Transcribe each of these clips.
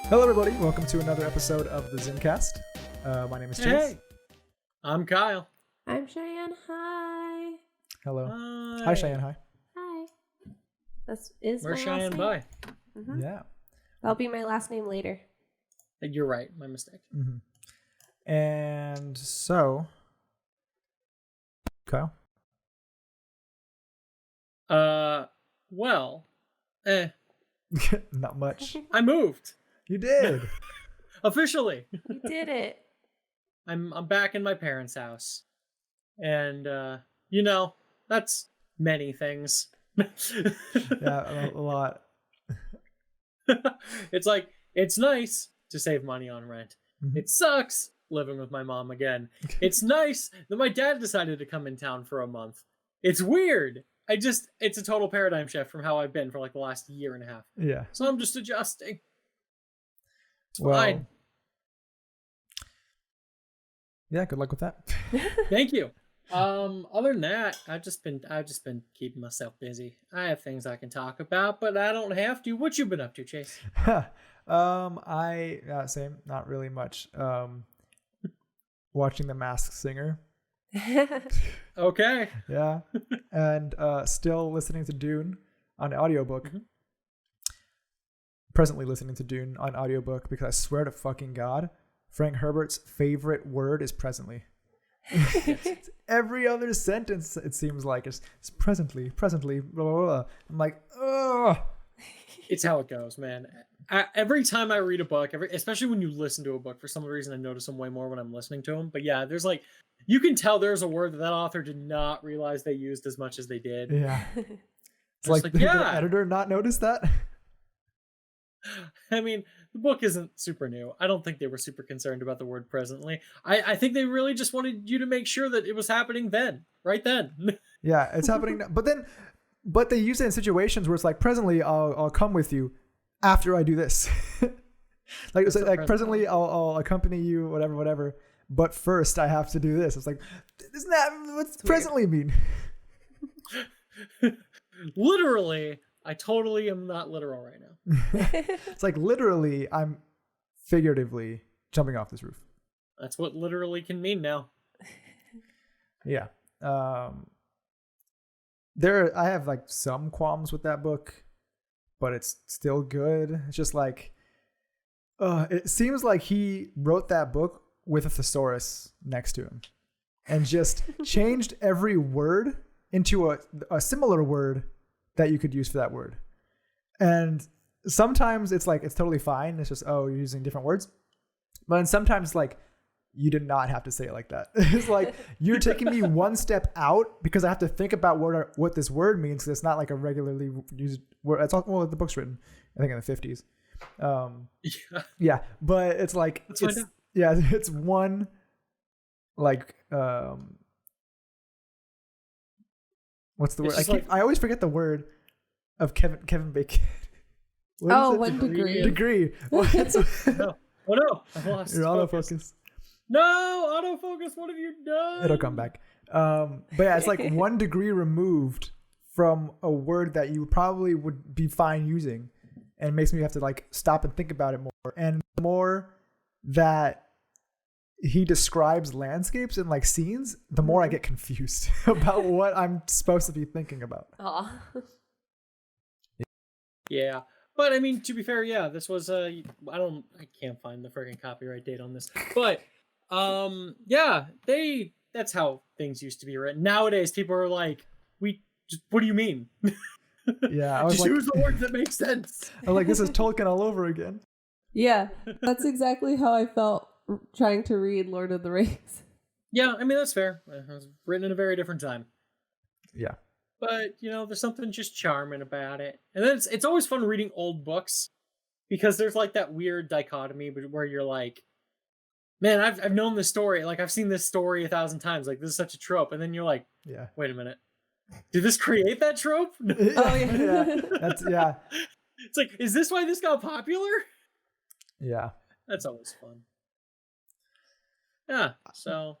Hello, everybody. Welcome to another episode of the ZymCast. My name is Chase. Hey, I'm Kyle. I'm Cheyenne. Hi. Hello. Hi. Hi, Cheyenne. Hi. Hi. Is Where's my Cheyenne last by? name. Mm-hmm. Yeah. That'll be my last name later. You're right. My mistake. Mm-hmm. And so, Kyle. Well, Not much. I moved You did. officially. You did it. I'm back in my parents' house, and that's many things. Yeah, a lot. It's like it's nice to save money on rent. Mhm. It sucks living with my mom again. It's nice that my dad decided to come in town for a month. It's weird. It's a total paradigm shift from how I've been for like the last year and a half. Yeah. So I'm just adjusting. It's Well, fine. yeah. Good luck with that. Thank you. Other than that, I've just been keeping myself busy. I have things I can talk about, but I don't have to. What you been up to, Chase? Same. Not really much. Watching The Masked Singer. Okay. Yeah. And still listening to Dune on audiobook. Mhm. Presently listening to Dune on audiobook because I swear to fucking God, Frank Herbert's favorite word is presently. It's every other sentence, it seems like, it's presently, blah, blah, blah. I'm like, ugh. It's how it goes, man. Every time I read a book, especially when you listen to a book, for some reason I notice them way more when I'm listening to them. But yeah, there's like, you can tell there's a word that author did not realize they used as much as they did. Yeah. It's Just like, like, did yeah. the editor not notice that? I mean, the book isn't super new. I don't think they were super concerned about the word presently. I think they really just wanted you to make sure that it was happening then, right then. Yeah, it's happening now. But they use it in situations where it's like, presently, I'll come with you after I do this. Like, it's like presently, I'll accompany you, whatever. But first, I have to do this. It's like, isn't that what's presently mean? Literally, I totally am not literal right now. It's like literally, I'm figuratively jumping off this roof. That's what literally can mean now. Yeah. I have like some qualms with that book, but it's still good. It's just like, it seems like he wrote that book with a thesaurus next to him and just changed every word into a similar word that you could use for that word. And sometimes it's like, it's totally fine. It's just, you're using different words. But then sometimes like, you did not have to say it like that. It's like, you're taking me one step out because I have to think about what this word means. Because it's not like a regularly used word. It's all, well, the book's written, I think, in the 50s. Yeah. But it's like, it's one, like, what's the word? I always forget the word of Kevin Bacon. One degree. Degree. Well, No. Oh no! I lost your autofocus. No, autofocus. What have you done? It'll come back. But yeah, it's like 1 degree removed from a word that you probably would be fine using, and it makes me have to like stop and think about it more. And the more that he describes landscapes and like scenes, the more I get confused about what I'm supposed to be thinking about. Aw. Yeah. But I mean, to be fair, yeah, this was I can't find the freaking copyright date on this. But yeah, that's how things used to be written. Nowadays people are like, what do you mean? Yeah, I was just like, use the words that make sense. I'm like, this is Tolkien all over again. Yeah, that's exactly how I felt trying to read Lord of the Rings. Yeah, I mean, that's fair. It was written in a very different time. Yeah. But, there's something just charming about it. And then it's always fun reading old books because there's like that weird dichotomy where you're like, man, I've known this story. Like, I've seen this story 1,000 times. Like, this is such a trope. And then you're like, Yeah. Wait a minute. Did this create that trope? Oh, yeah. Yeah. It's like, is this why this got popular? Yeah. That's always fun. Yeah, so...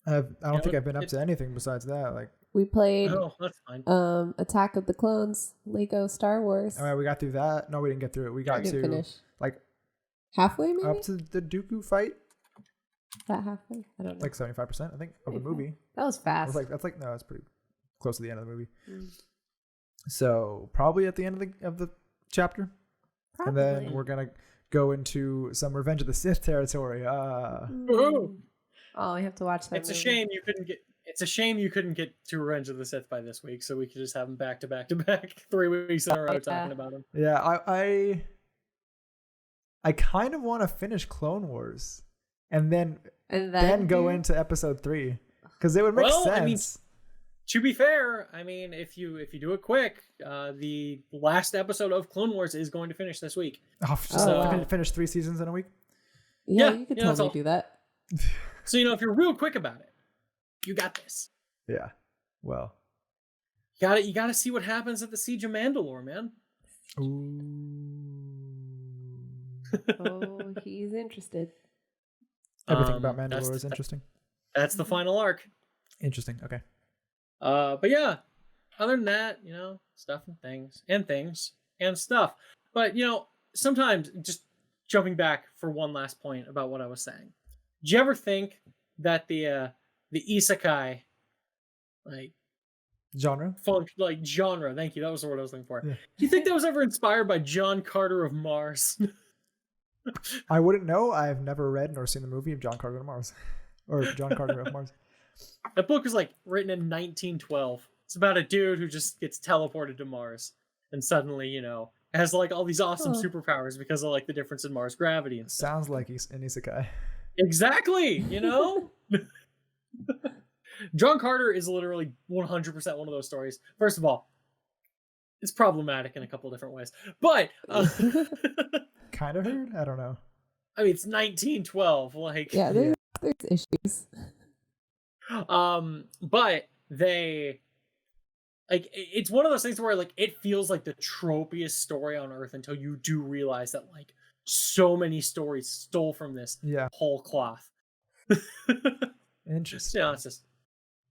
I don't think I've been up to anything besides that. Like, We played Oh, that's fine. Attack of the Clones, Lego Star Wars. All right, we got through that. No, we didn't get through it. We got didn't to finish. like Halfway, maybe? up to the Dooku fight, That halfway? I don't know. like 75%, I think, of the movie. That was fast. That's pretty close to the end of the movie. Mm. So probably at the end of the chapter, Probably. and then we're gonna go into some Revenge of the Sith territory. Woohoo! Oh, we have to watch that. It's a shame you couldn't get. It's a shame you couldn't get to Revenge of the Sith by this week, so we could just have them back to back to back 3 weeks in a row talking about them. Yeah, I kind of want to finish Clone Wars, and then go into episode 3 because it would make sense. I mean, to be fair, I mean, if you do it quick, the last episode of Clone Wars is going to finish this week. Finish 3 seasons in a week. Yeah, you could totally do that. So if you're real quick about it, you got this. Yeah. Well, you got to see what happens at the Siege of Mandalore, man. Oh, he's interested. Everything about Mandalore is interesting. That's the final arc. Interesting. Okay. But yeah, other than that, stuff and things and stuff. But sometimes just jumping back for one last point about what I was saying. Did you ever think that the isekai genre? Genre, thank you. That was the word I was looking for. Yeah. Do you think that was ever inspired by John Carter of Mars? I wouldn't know. I've never read nor seen the movie of John Carter of Mars. Or John Carter of Mars. That book was written in 1912. It's about a dude who just gets teleported to Mars and suddenly, has all these awesome superpowers because of the difference in Mars gravity and stuff. Sounds like he's an isekai. Exactly, John Carter is literally 100% one of those stories. First of all, it's problematic in a couple different ways, but kind of heard. I don't know. I mean, it's 1912. Yeah, there's issues. But they it's one of those things where it feels like the tropiest story on Earth until you do realize that so many stories stole from this whole cloth. Interesting. It's just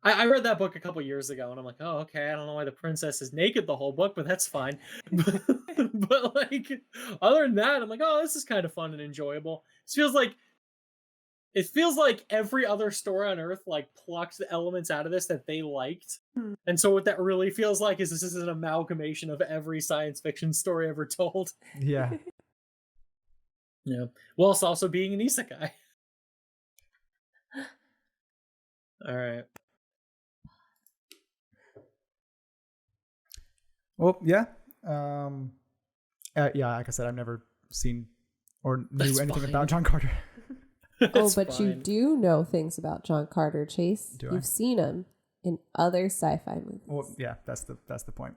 I read that book a couple years ago and I'm like, oh, okay, I don't know why the princess is naked the whole book, but that's fine. but other than that, I'm like, oh, this is kind of fun and enjoyable. It feels like every other story on Earth plucked the elements out of this that they liked. And so what that really feels like is this is an amalgamation of every science fiction story ever told. Yeah. Yeah. Whilst also being an isekai. All right. Well, yeah. Like I said, I've never seen or knew anything about John Carter. But you do know things about John Carter, Chase. You've seen him in other sci-fi movies. Well, yeah, that's the point.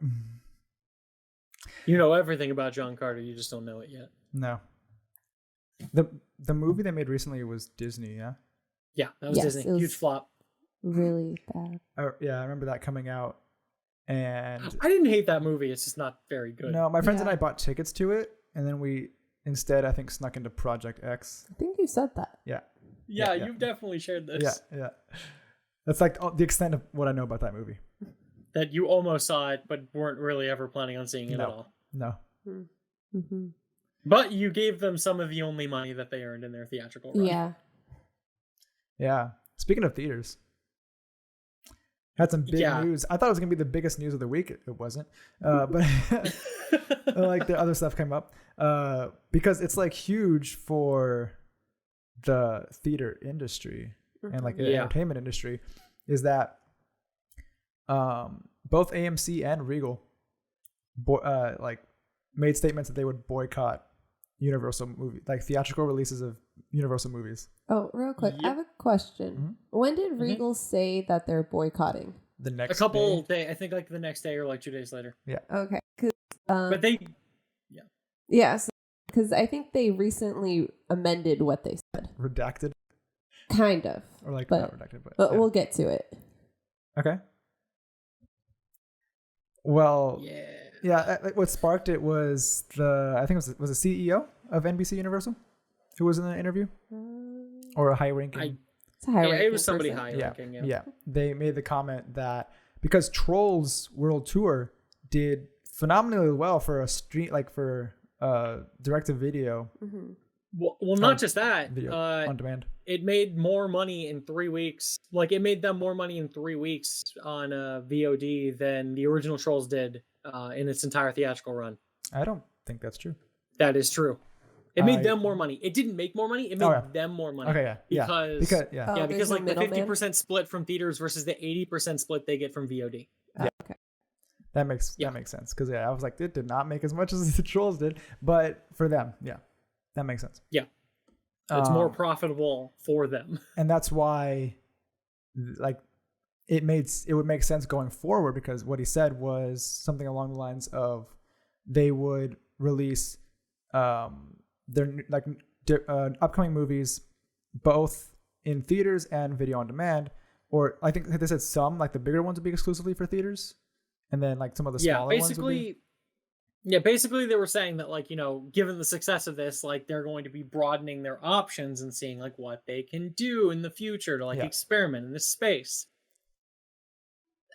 You know everything about John Carter, you just don't know it yet. No. The movie they made recently was Disney, yeah? Yeah, that was Disney. Huge flop. Really bad. I remember that coming out. And I didn't hate that movie. It's just not very good. No, my friends and I bought tickets to it, and then we instead, I think, snuck into Project X. I think you said that. Yeah, you've definitely shared this. Yeah. That's the extent of what I know about that movie. That you almost saw it, but weren't really ever planning on seeing it at all. No. Mm-hmm. But you gave them some of the only money that they earned in their theatrical run. Yeah. Yeah. Speaking of theaters, had some big news. I thought it was going to be the biggest news of the week. It wasn't. But the other stuff came up. Because it's huge for the theater industry and the entertainment industry is that both AMC and Regal made statements that they would boycott Universal movie theatrical releases of Universal movies. Oh, real quick, I have a question. Mm-hmm. When did Regal say that they're boycotting? The next a couple days, I think the next day or 2 days later. Yeah. Okay. But they Yes, because I think they recently amended what they said. Redacted? Kind of. Or not redacted, but we'll get to it. Okay. Well, what sparked it was I think it was the CEO of NBC Universal who was in the interview? Or a high-ranking? It's a high-ranking it was somebody person. high-ranking, Yeah. They made the comment that because Trolls World Tour did phenomenally well for a street, like for direct to video. Well, not just that. Video on demand. It made more money in 3 weeks. Like, it made them more money in 3 weeks on VOD than the original Trolls did in its entire theatrical run. I don't think that's true. That is true. It made them more money. It didn't make more money. It made them more money. Okay, yeah. Because like the 50% split from theaters versus the 80% split they get from VOD. Yeah. Okay. That makes sense. Because I was like, it did not make as much as the Trolls did, but for them, that makes sense. Yeah. It's more profitable for them. And that's why like it would make sense going forward, because what he said was something along the lines of they would release their like upcoming movies both in theaters and video on demand, or I think they said some, like the bigger ones would be exclusively for theaters, and then like some of the smaller ones would be. Yeah, basically they were saying that, like, you know, given the success of this, like they're going to be broadening their options and seeing like what they can do in the future to like experiment in this space.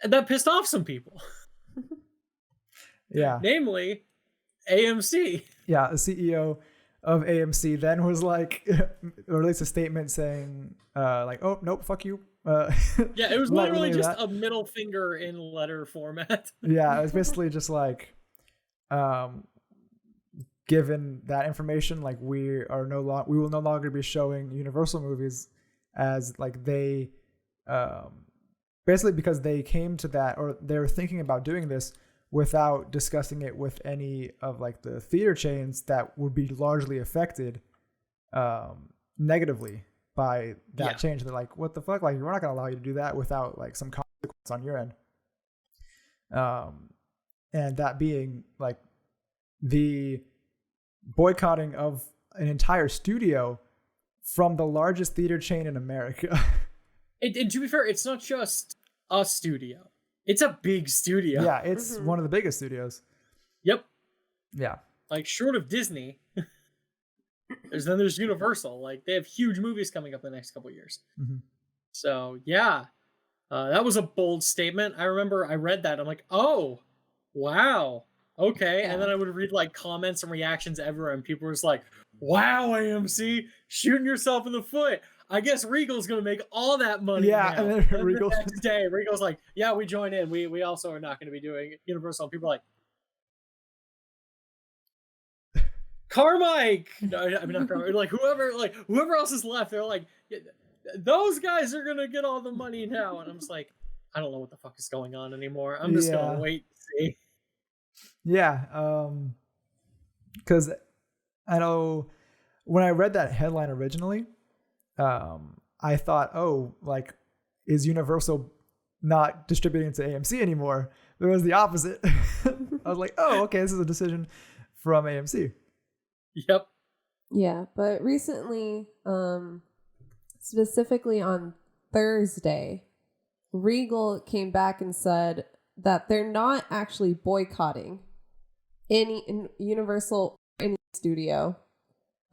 And that pissed off some people. Yeah. Namely, AMC. Yeah, the CEO of AMC then was like, released a statement saying, like, oh, nope, fuck you. Yeah, it was literally just a middle finger in letter format. Yeah, it was basically just like, given that information, like we will no longer be showing Universal movies, as like they, basically because they came to that, or they were thinking about doing this without discussing it with any of like the theater chains that would be largely affected negatively by that change. They're like, what the fuck? Like, we're not going to allow you to do that without like some consequence on your end. And that being like the boycotting of an entire studio from the largest theater chain in America. And to be fair, it's not just a studio. It's a big studio. Yeah, it's one of the biggest studios. Yep. Yeah. Like, short of Disney, there's Universal. Like, they have huge movies coming up in the next couple of years. So, yeah. That was a bold statement. I remember I read that. I'm like, oh, wow. Okay. And then I would read, like, comments and reactions everywhere, and people were just like, wow, AMC, shooting yourself in the foot. I guess Regal's going to make all that money now. And then the next day, Regal's like, yeah, we join in. We also are not going to be doing Universal. And people are like, Carmike! No, I mean, not Carmike. Like, whoever else is left, they're like, those guys are going to get all the money now. And I'm just like, I don't know what the fuck is going on anymore. I'm just going to wait and see. Yeah. Because I know when I read that headline originally, I thought, oh, like, is Universal not distributing to AMC anymore? But it was the opposite. I was like, oh, okay, this is a decision from AMC. Yep. Yeah, but recently, specifically on Thursday, Regal came back and said that they're not actually boycotting any Universal or any studio.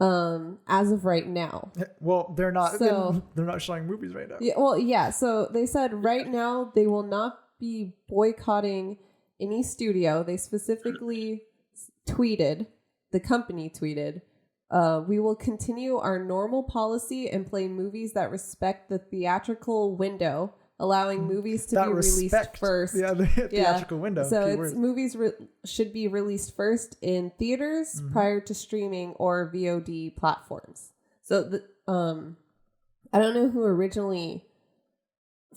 As of right now. Well, they're not. So, they're not showing movies right now. Yeah. Well, yeah. So they said right now they will not be boycotting any studio. They specifically tweeted. The company tweeted, "We will continue our normal policy and play movies that respect the theatrical window, allowing movies to be released first." Yeah, the theatrical window. So it's movies should be released first in theaters prior to streaming or VOD platforms. So I don't know who originally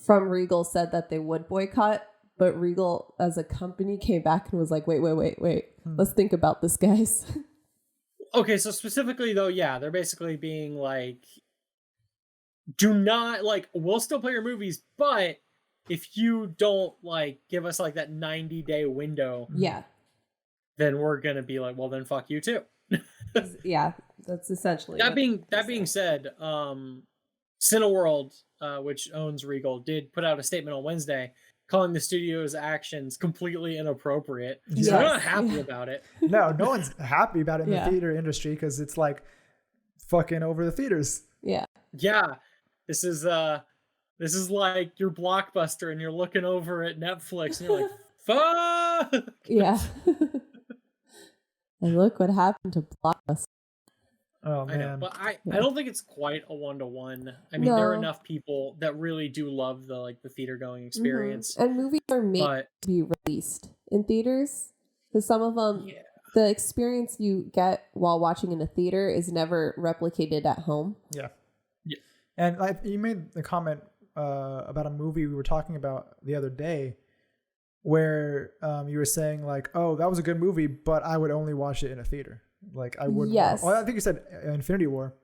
from Regal said that they would boycott, but Regal as a company came back and was like, wait. Let's think about this, guys. Okay, so specifically though, yeah, they're basically being like, do not, like, we'll still play your movies, but if you don't, like, give us, like, that 90-day window, then we're gonna be like, well, then fuck you too. Yeah, that's essentially that being said, Cineworld, which owns Regal, did put out a statement on Wednesday calling the studio's actions completely inappropriate. So they're not happy about it. No one's happy about it in the theater industry, because it's like fucking over the theaters. Yeah. Yeah. This is This is like your Blockbuster, and you're looking over at Netflix, and you're like, "Fuck!" Yeah. And look what happened to Blockbuster. Oh I know, man. but I don't think it's quite a 1-to-1. I mean, there are No. enough people that really do love the theater going experience. And movies are made But to be released in theaters. Because some of them, yeah, the experience you get while watching in a theater is never replicated at home. Yeah. Yeah. And you made the comment about a movie we were talking about the other day, where you were saying like, "Oh, that was a good movie, but I would only watch it in a theater. Like I wouldn't." Yes. I think you said Infinity War.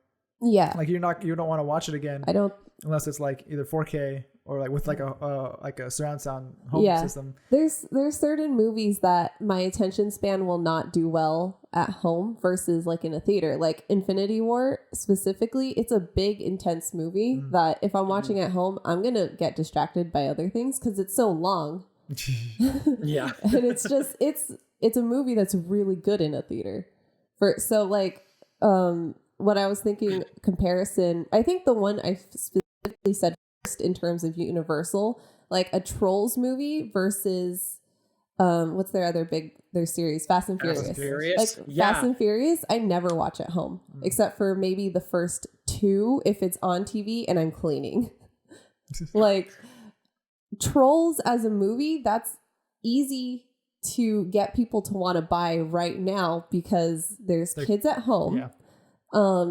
Yeah. Like you don't want to watch it again I don't. unless it's like either 4K or like with like a surround sound home Yeah. system. There's certain movies that my attention span will not do well at home versus like in a theater. Like Infinity War specifically, it's a big, intense movie that if I'm watching at home, I'm gonna get distracted by other things because it's so long. yeah, And it's just it's a movie that's really good in a theater. What I was thinking comparison, I think the one I specifically said first in terms of Universal, like a Trolls movie versus what's their series, Fast and Furious. Fast and Furious. Like Yeah. Fast and Furious, I never watch at home except for maybe the first two if it's on TV and I'm cleaning. Like Trolls as a movie, that's easy to get people to want to buy right now because there's kids at home. Yeah.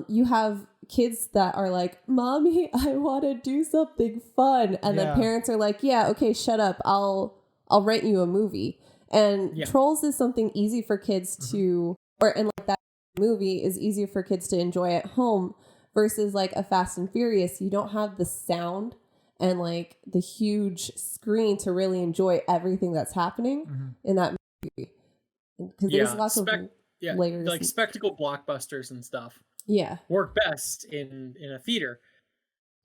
You have kids that are like, "Mommy, I want to do something fun," and then parents are like, "Yeah, okay, shut up. I'll rent you a movie." And Trolls is something easy for kids to, and like that movie is easier for kids to enjoy at home versus like a Fast and Furious. You don't have the sound and like the huge screen to really enjoy everything that's happening in that movie because there's lots of layers, like spectacle blockbusters and stuff. Yeah, work best in a theater.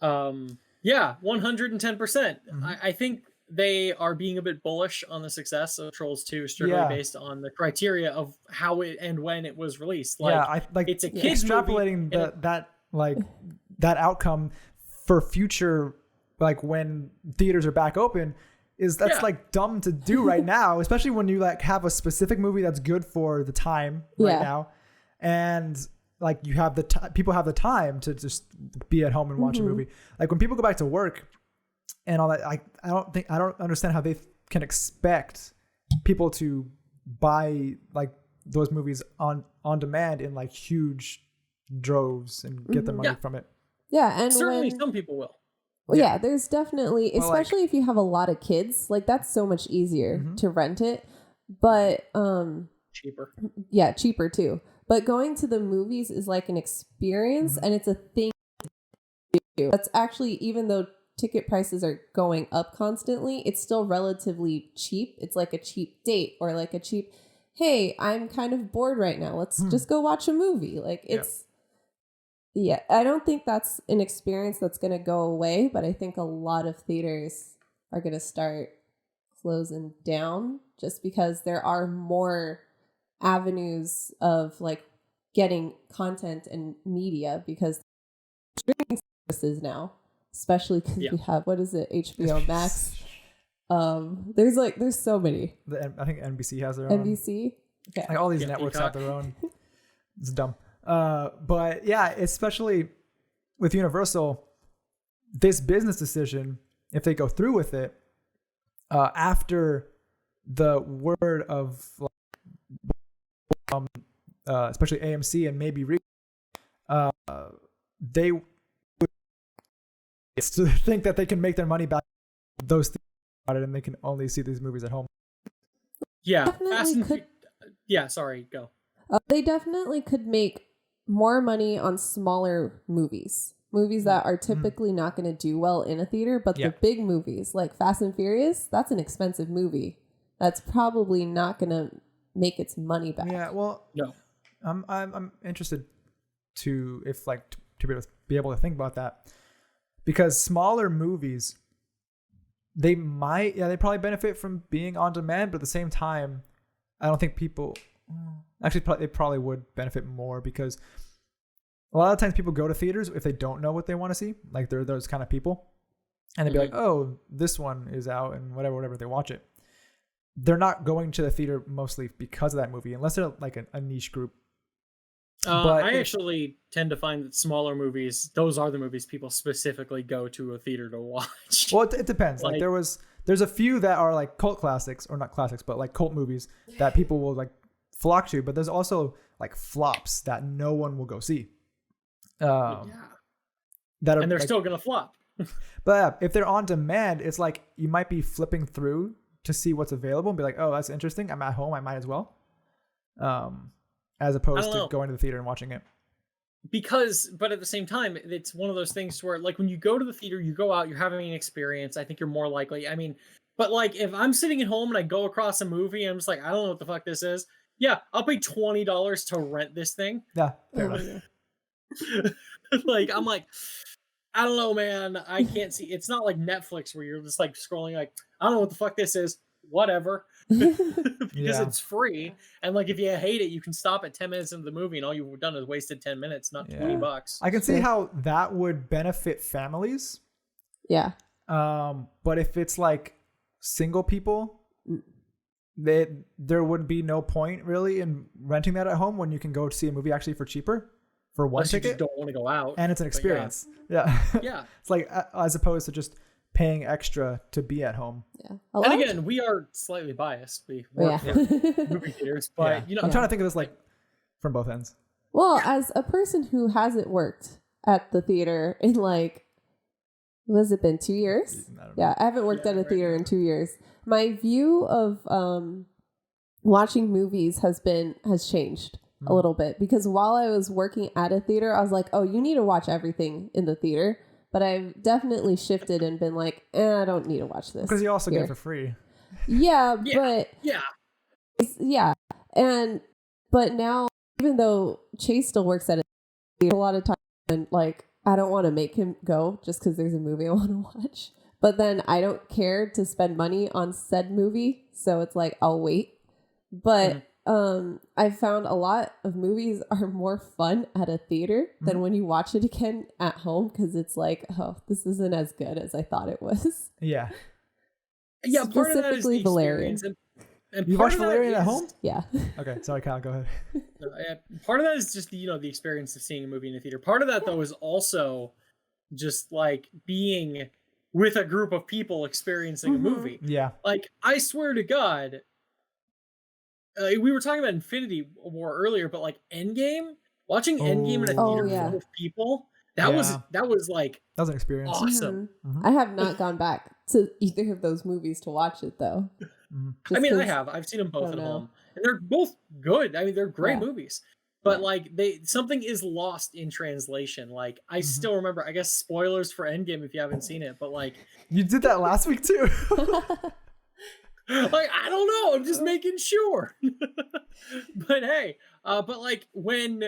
110%. I think they are being a bit bullish on the success of Trolls 2 strictly based on the criteria of how it and when it was released. It's a kids extrapolating movie that outcome for future, like when theaters are back open, that's like dumb to do right now, especially when you like have a specific movie that's good for the time right now, and like you have people have the time to just be at home and watch a movie. Like when people go back to work and all that, I don't understand how they can expect people to buy like those movies on demand in like huge droves and get the money from it. Yeah, and certainly some people will. Well, yeah, there's definitely, especially if you have a lot of kids, like that's so much easier to rent it. But cheaper. Yeah, cheaper too. But going to the movies is like an experience and it's a thing to do. That's actually, even though ticket prices are going up constantly, it's still relatively cheap. It's like a cheap date or like a cheap, hey, I'm kind of bored right now. Let's just go watch a movie. Like it's, I don't think that's an experience that's going to go away, but I think a lot of theaters are going to start closing down just because there are more avenues of like getting content and media because streaming services now, especially because we have, what is it, HBO Max. There's so many. I think NBC has their own. NBC? Okay. Like all these networks have their own. It's dumb. But yeah, especially with Universal, this business decision, if they go through with it, after the word of especially AMC and maybe they would think that they can make their money back those things about it, and they can only see these movies at home. Yeah, sorry, go. They definitely could make more money on smaller movies that are typically not going to do well in a theater, but the big movies like Fast and Furious, that's an expensive movie that's probably not going to make its money back. Yeah, well, no, I'm interested to be able to think about that, because smaller movies, they probably benefit from being on demand, but at the same time, I don't think people actually they probably would benefit more, because a lot of times people go to theaters if they don't know what they want to see. Like they're those kind of people. and they'd be like, oh, this one is out and whatever, they watch it. They're not going to the theater mostly because of that movie, unless they're like a niche group. I actually tend to find that smaller movies, those are the movies people specifically go to a theater to watch. Well, it depends. Like there's a few that are like cult classics, or not classics, but like cult movies that people will like flock to. But there's also like flops that no one will go see. That are, and they're like, still gonna flop. But if they're on demand, it's like you might be flipping through to see what's available and be like, oh, that's interesting. I'm at home. I might as well. As opposed to going to the theater and watching it. But at the same time, it's one of those things where, like, when you go to the theater, you go out, you're having an experience. I think you're more likely. I mean, but like, if I'm sitting at home and I go across a movie and I'm just like, I don't know what the fuck this is. Yeah, I'll pay $20 to rent this thing. Yeah, fair enough. Like, I'm like, I don't know, man. I can't see. It's not like Netflix where you're just like scrolling, like, I don't know what the fuck this is. Whatever. Because it's free. And like, if you hate it, you can stop at 10 minutes into the movie and all you've done is wasted 10 minutes, not $20. I can see how that would benefit families. Yeah. But if it's like single people, there would be no point really in renting that at home when you can go see a movie actually for cheaper for one Unless ticket. You just don't want to go out. And it's an experience. Yeah. Yeah. It's like, as opposed to just paying extra to be at home. Yeah. And again, we are slightly biased. We work for movie theaters, but you know, I'm trying to think of this like from both ends. Well, as a person who hasn't worked at the theater in like, what has it been, 2 years? I haven't worked at a theater in 2 years. My view of watching movies has changed a little bit, because while I was working at a theater, I was like, oh, you need to watch everything in the theater. But I've definitely shifted and been like, I don't need to watch this. Because you also get it for free. Yeah, but... Yeah. But now, even though Chase still works at a theater, a lot of time, and like, I don't want to make him go just because there's a movie I want to watch. But then I don't care to spend money on said movie. So it's like, I'll wait. But... I found a lot of movies are more fun at a theater than when you watch it again at home, because it's like, oh, this isn't as good as I thought it was. Yeah. Yeah, part of that is the Valerian. And you watch Valerian at home? Yeah. Okay, sorry, Kyle, go ahead. Part of that is just the experience of seeing a movie in a theater. Part of that though is also just like being with a group of people experiencing a movie. Yeah. Like, I swear to God, we were talking about Infinity War earlier, but like Endgame, watching Endgame in a theater full of people, that was an experience. Awesome. I have not gone back to either of those movies to watch it though. I mean, I've seen them both at home, and they're both good. I mean, they're great movies, but like something is lost in translation. Like, I still remember, I guess, spoilers for Endgame if you haven't seen it, but like, you did that last week too. Like, I don't know, I'm just making sure. But hey, but like when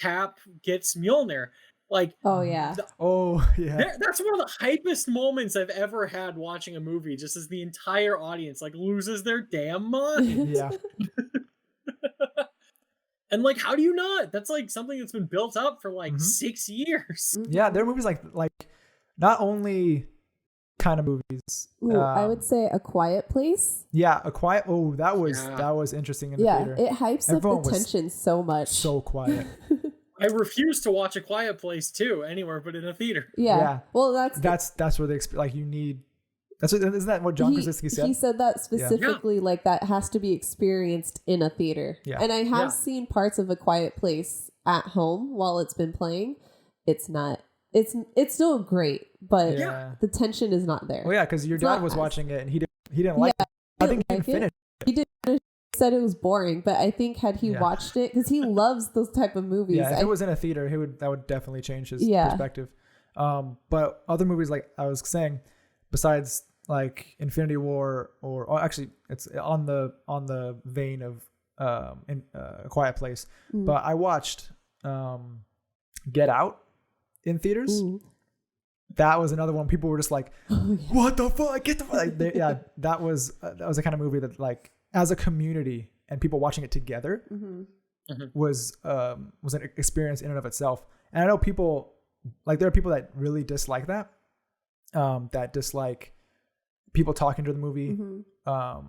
Cap gets Mjolnir, like, that's that's one of the hypest moments I've ever had watching a movie, just as the entire audience like loses their damn mind. Yeah. And like, how do you not? That's like something that's been built up for like 6 years. Yeah, there are movies like not only kind of movies. Ooh, I would say A Quiet Place. Yeah, A Quiet. Oh, that was interesting in the theater. It hypes up the tension so much. So quiet. I refuse to watch A Quiet Place too anywhere but in a theater. Yeah. Well, that's where they like you need. Isn't that what John Krasinski said? He said that specifically, like that has to be experienced in a theater. Yeah. And I have seen parts of A Quiet Place at home while it's been playing. It's not. It's still great, but the tension is not there. Well, yeah, because your dad was watching it and he didn't like it. I think he didn't finish. He didn't finish. He said it was boring, but I think had he watched it, because he loves those type of movies. Yeah, if it was in a theater, that would definitely change his perspective. But other movies, like I was saying, besides like Infinity War, or actually it's on the vein of A Quiet Place, but I watched Get Out in theaters. Ooh. That was another one. People were just like, what the fuck? Get the fuck. Like, that was the kind of movie that, like, as a community and people watching it together was an experience in and of itself. And I know people, like, there are people that really dislike that. that dislike people talking during the movie, Mm-hmm.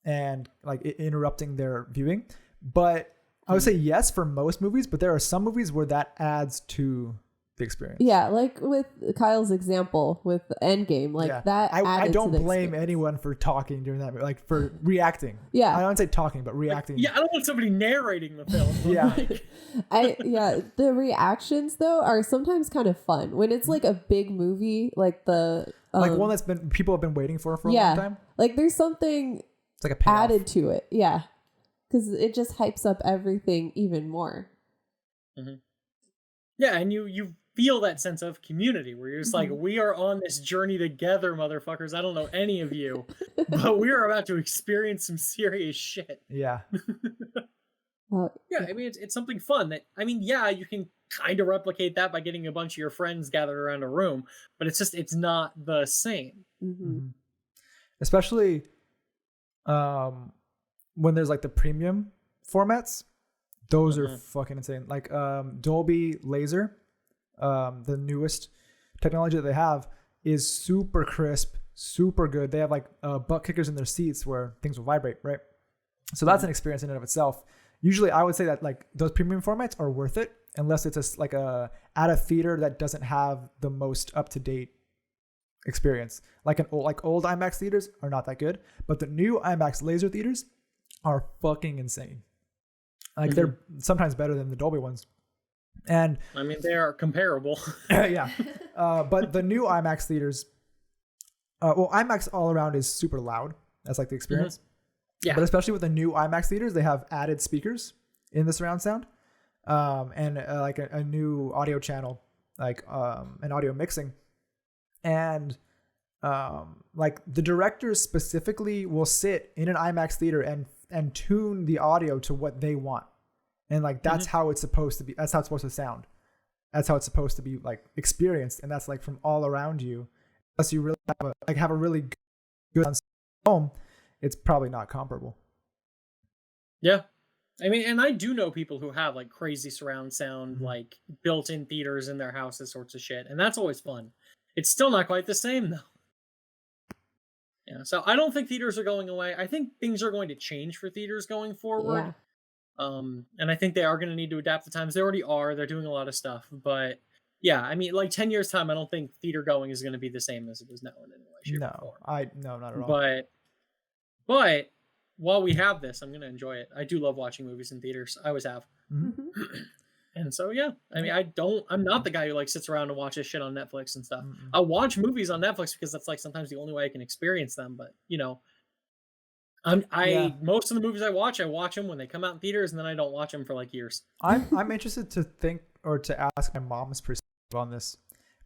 and like interrupting their viewing. But I would say yes for most movies, but there are some movies where that adds to the experience. Yeah, like with Kyle's example with Endgame, like that. I don't to the blame experience. anyone for talking during that movie, like for reacting. Yeah. I don't say talking, but reacting. Yeah, I don't want somebody narrating the film. Yeah. The reactions though are sometimes kind of fun when it's like a big movie, like the like one that's been people have been waiting for a long time. Like there's something It's like a payoff. added to it, yeah, because it just hypes up everything even more. Mm-hmm. Yeah, and you feel that sense of community where you're just like, we are on this journey together, motherfuckers. I don't know any of you, but we are about to experience some serious shit. Yeah. Yeah, I mean, it's something fun that, I mean, yeah, you can kind of replicate that by getting a bunch of your friends gathered around a room, but it's not the same. Mm-hmm. Especially when there's like the premium formats, those are fucking insane. Like Dolby Laser, the newest technology that they have is super crisp, super good. They have like butt kickers in their seats where things will vibrate, right? So that's an experience in and of itself. Usually I would say that like those premium formats are worth it unless it's like at a theater that doesn't have the most up-to-date experience. Like old IMAX theaters are not that good, but the new IMAX laser theaters are fucking insane. Like they're sometimes better than the Dolby ones. And I mean, they are comparable. yeah. But the new IMAX theaters, IMAX all around is super loud. That's like the experience. Yeah. But especially with the new IMAX theaters, they have added speakers in the surround sound, and like a new audio channel, like an audio mixing. And like the directors specifically will sit in an IMAX theater and tune the audio to what they want. And like that's how it's supposed to be. That's how it's supposed to sound. That's how it's supposed to be like experienced. And that's like from all around you. Unless you really have a really good home, it's probably not comparable. Yeah. I mean, and I do know people who have like crazy surround sound, like built-in theaters in their houses, sorts of shit. And that's always fun. It's still not quite the same though. Yeah. So I don't think theaters are going away. I think things are going to change for theaters going forward. Yeah. And I think they are going to need to adapt to times. They already are. They're doing a lot of stuff. But yeah, I mean, like 10 years time, I don't think theater going is going to be the same as it is now in any way, shape, or form. No, not at all. But while we have this, I'm going to enjoy it. I do love watching movies in theaters. I always have. And so, yeah, I mean, I'm not the guy who like sits around and watches shit on Netflix and stuff. I watch movies on Netflix because that's like sometimes the only way I can experience them. But you know, most of the movies I watch them when they come out in theaters, and then I don't watch them for like years. I'm interested to think or to ask my mom's perspective on this,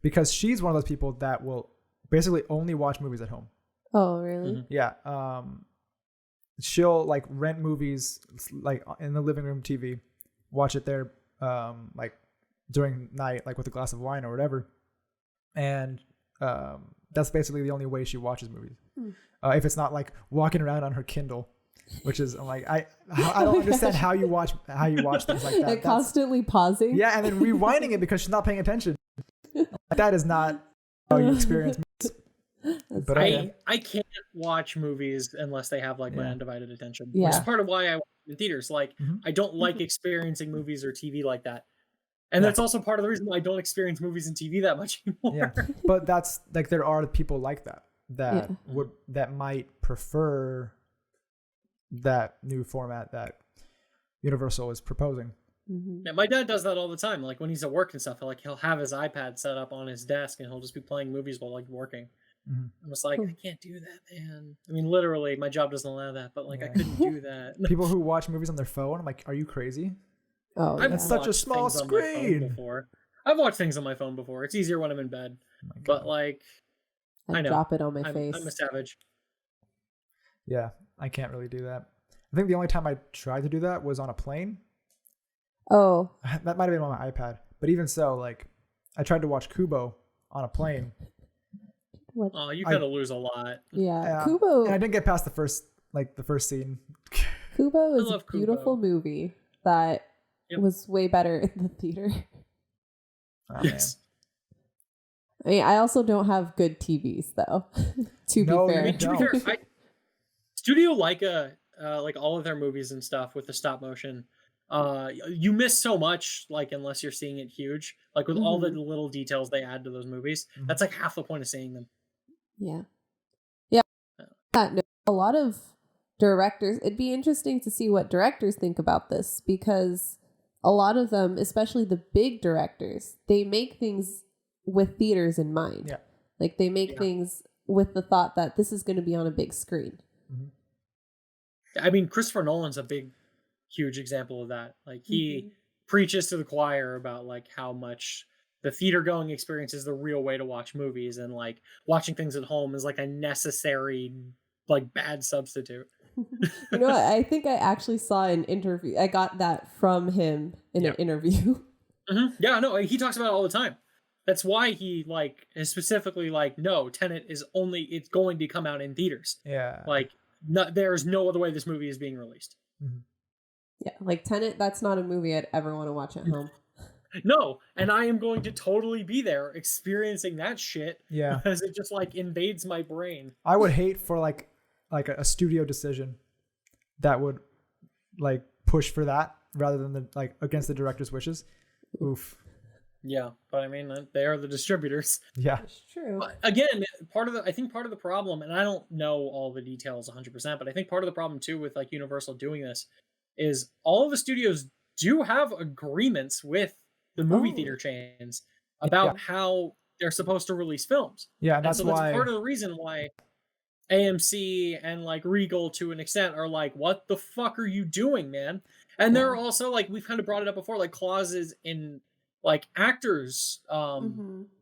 because she's one of those people that will basically only watch movies at home. Oh, really? Yeah. She'll like rent movies like in the living room TV, watch it there, like during night, like with a glass of wine or whatever. And that's basically the only way she watches movies. If it's not like walking around on her Kindle, which is, I'm like, I don't understand how you watch things like that. And constantly pausing. Yeah, and then rewinding it because she's not paying attention. That is not how you experience movies. But I can't watch movies unless they have like my undivided attention. Which is part of why I watch in theaters. Like I don't like experiencing movies or TV like that. And that's also part of the reason why I don't experience movies and TV that much anymore. Yeah. But that's like, there are people like that might prefer that new format that Universal is proposing. Yeah, my dad does that all the time. Like when he's at work and stuff, he'll have his iPad set up on his desk and he'll just be playing movies while like working. I'm just like, I can't do that, man. I mean, literally, my job doesn't allow that, but like I couldn't do that. People who watch movies on their phone, I'm like, are you crazy? Oh, it's such a small screen. I've watched things on my phone before. It's easier when I'm in bed. But like, I know. Drop it on my face. I'm a savage. Yeah, I can't really do that. I think the only time I tried to do that was on a plane. Oh. That might have been on my iPad. But even so, like, I tried to watch Kubo on a plane. What? Oh, you gotta lose a lot. Yeah, Kubo. And I didn't get past the first scene. Kubo is a beautiful movie that was way better in the theater. Oh, yes. I mean, I also don't have good TVs though. To No, be you fair, I mean, to be fair, Studio Leica, like all of their movies and stuff with the stop motion, you miss so much, like unless you're seeing it huge, like with all the little details they add to those movies. That's like half the point of seeing them. yeah. No, a lot of directors, it'd be interesting to see what directors think about this, because a lot of them, especially the big directors, they make things with theaters in mind. Yeah. Like they make things with the thought that this is going to be on a big screen. I mean, Christopher Nolan's a big, huge example of that. Like he preaches to the choir about like how much the theater going experience is the real way to watch movies, and like watching things at home is like a necessary, like bad substitute. You know what? I think I actually saw an interview. I got that from him in an interview. Yeah, no, he talks about it all the time. That's why he like is specifically like, no, Tenet is only, it's going to come out in theaters. Yeah. Like, there's no other way this movie is being released. Yeah, like Tenet, that's not a movie I'd ever want to watch at home. No, and I am going to totally be there experiencing that shit. Yeah. Because it just like invades my brain. I would hate for like a studio decision that would like push for that rather than the like against the director's wishes. Oof. Yeah, but I mean, they are the distributors. Yeah. That's true. But again, I think part of the problem, and I don't know all the details 100%, but I think part of the problem too with like Universal doing this is all of the studios do have agreements with the movie theater chains about how they're supposed to release films. Yeah, and that's so why that's part of the reason why AMC and like Regal to an extent are like, what the fuck are you doing, man? And there are also like, we've kind of brought it up before, like clauses in like actors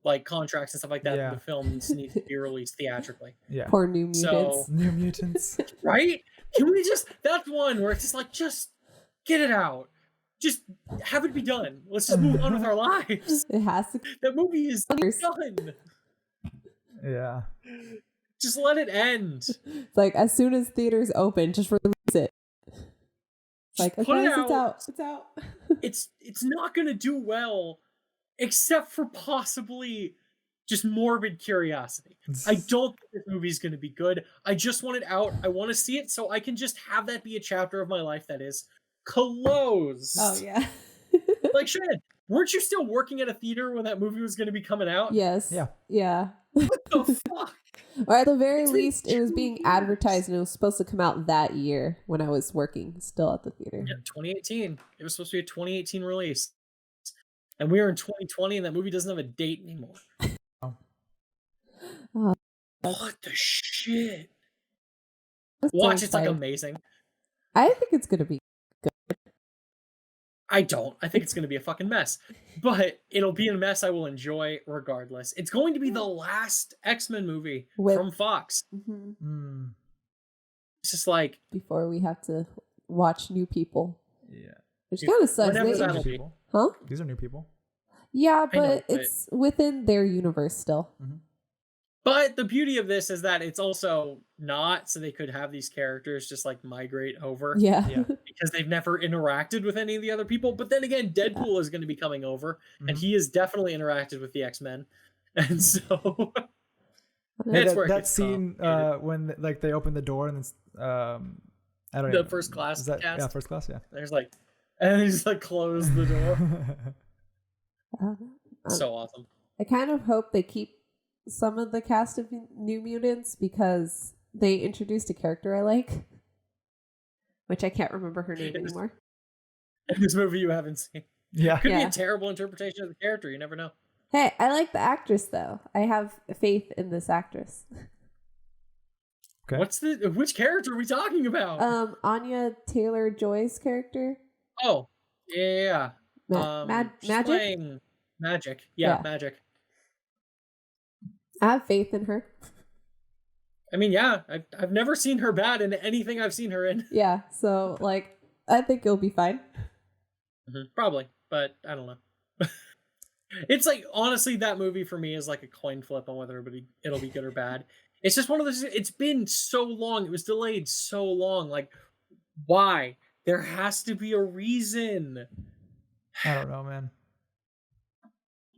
like contracts and stuff like that that the films need to be released theatrically. Yeah. Poor New Mutants. So, New Mutants. right? Can we just, that's one where it's just like, just get it out. Just have it be done. Let's just move on with our lives. It has to. That movie is done. Yeah. Just let it end. It's like as soon as theaters open, just release it. Like, Put okay, it it's out. out. It's out. It's not gonna do well, except for possibly just morbid curiosity. I don't think this movie's gonna be good. I just want it out. I want to see it so I can just have that be a chapter of my life that is closed. Oh yeah. Like Shannon, weren't you still working at a theater when that movie was gonna be coming out? Yes. Yeah. Yeah. What the fuck? Or at the very least, it was being advertised and it was supposed to come out that year when I was working still at the theater. Yeah, 2018. It was supposed to be a 2018 release. And we are in 2020 and that movie doesn't have a date anymore. What the shit? Watch, it's like amazing. I think it's going to be good. I don't. I think it's going to be a fucking mess. But it'll be a mess I will enjoy regardless. It's going to be the last X-Men movie from Fox. It's just like... before we have to watch new people. Yeah. Which kind of sucks. Huh? These are new people. Yeah, but it's within their universe still. But the beauty of this is that it's also not, so they could have these characters just like migrate over. Yeah. Because they've never interacted with any of the other people. But then again, Deadpool is going to be coming over, and he has definitely interacted with the X-Men. And so that's where that scene when like they open the door and it's I don't know. The first class cast? Yeah, first class, yeah. There's like, and they just like close the door. So awesome. I kind of hope they keep some of the cast of New Mutants because they introduced a character I like, which I can't remember her name anymore. In this movie you haven't seen. Yeah. Could be a terrible interpretation of the character. You never know. Hey, I like the actress though. I have faith in this actress. Okay. Which character are we talking about? Anya Taylor-Joy's character. Oh, yeah. Magic? Magic. Yeah, Magic. I have faith in her. I mean, yeah, I've never seen her bad in anything I've seen her in. Yeah, so like I think it'll be fine. Probably, but I don't know. It's like, honestly, that movie for me is like a coin flip on whether it'll be good or bad. It's just one of those, it's been so long, it was delayed so long, like, why? There has to be a reason. I don't know, man.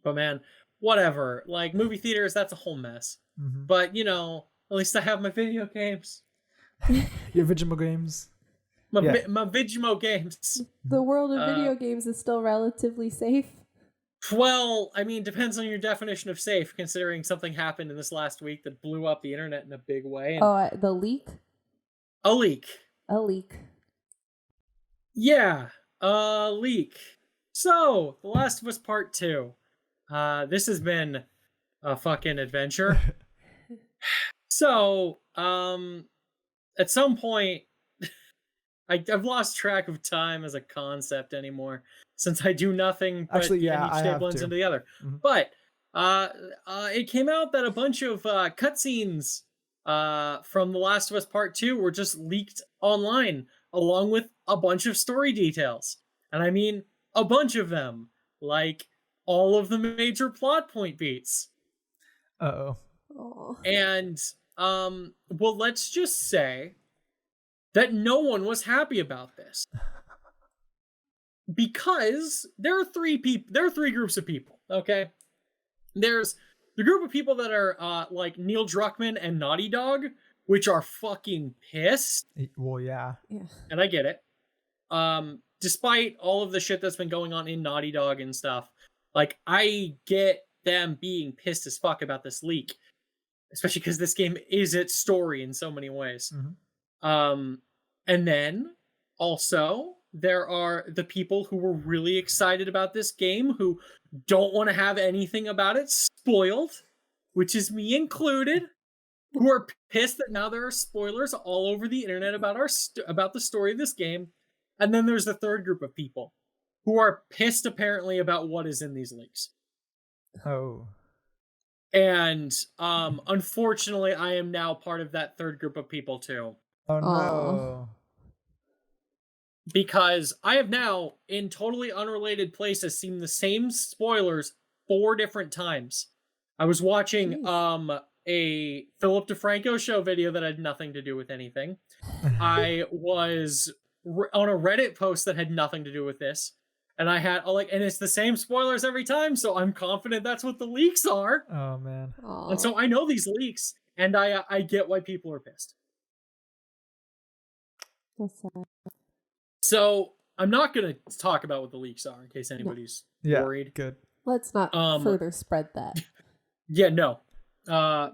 But man, whatever. Like movie theaters, that's a whole mess. Mm-hmm. But at least I have my video games. Your Vigimo games. My Yeah. my Vigimo games. The world of video games is still relatively safe. Well, I mean, depends on your definition of safe, considering something happened in this last week that blew up the internet in a big way. And The leak? a leak. A leak. Yeah, a leak. So, The Last of Us Part 2. This has been a fucking adventure. So, at some point, I've lost track of time as a concept anymore, since I do nothing but Actually, yeah, each I day have blends to. into the other. Mhm. But it came out that a bunch of cutscenes from The Last of Us Part 2 were just leaked online, along with a bunch of story details. And I mean, a bunch of them. Like, all of the major plot point beats. Uh-oh. Oh. And, well, let's just say that no one was happy about this. Because there are three groups of people, okay? There's the group of people that are like Neil Druckmann and Naughty Dog, which are fucking pissed. Well, yeah. Yeah. And I get it. Despite all of the shit that's been going on in Naughty Dog and stuff, like, I get them being pissed as fuck about this leak. Especially because this game is its story in so many ways. Mm-hmm. And then also there are the people who were really excited about this game who don't want to have anything about it spoiled, which is me included, who are pissed that now there are spoilers all over the internet about about the story of this game. And then there's the third group of people who are pissed apparently about what is in these leaks. Oh. And unfortunately, I am now part of that third group of people too. Oh no. Because I have now, in totally unrelated places, seen the same spoilers 4 different times. I was watching a Philip DeFranco show video that had nothing to do with anything. I was on a Reddit post that had nothing to do with this. And I had and it's the same spoilers every time, so I'm confident that's what the leaks are. Oh man. Aww. And so I know these leaks, and I get why people are pissed. That's sad. So I'm not gonna talk about what the leaks are in case anybody's worried. Good. Let's not further spread that. Yeah, no.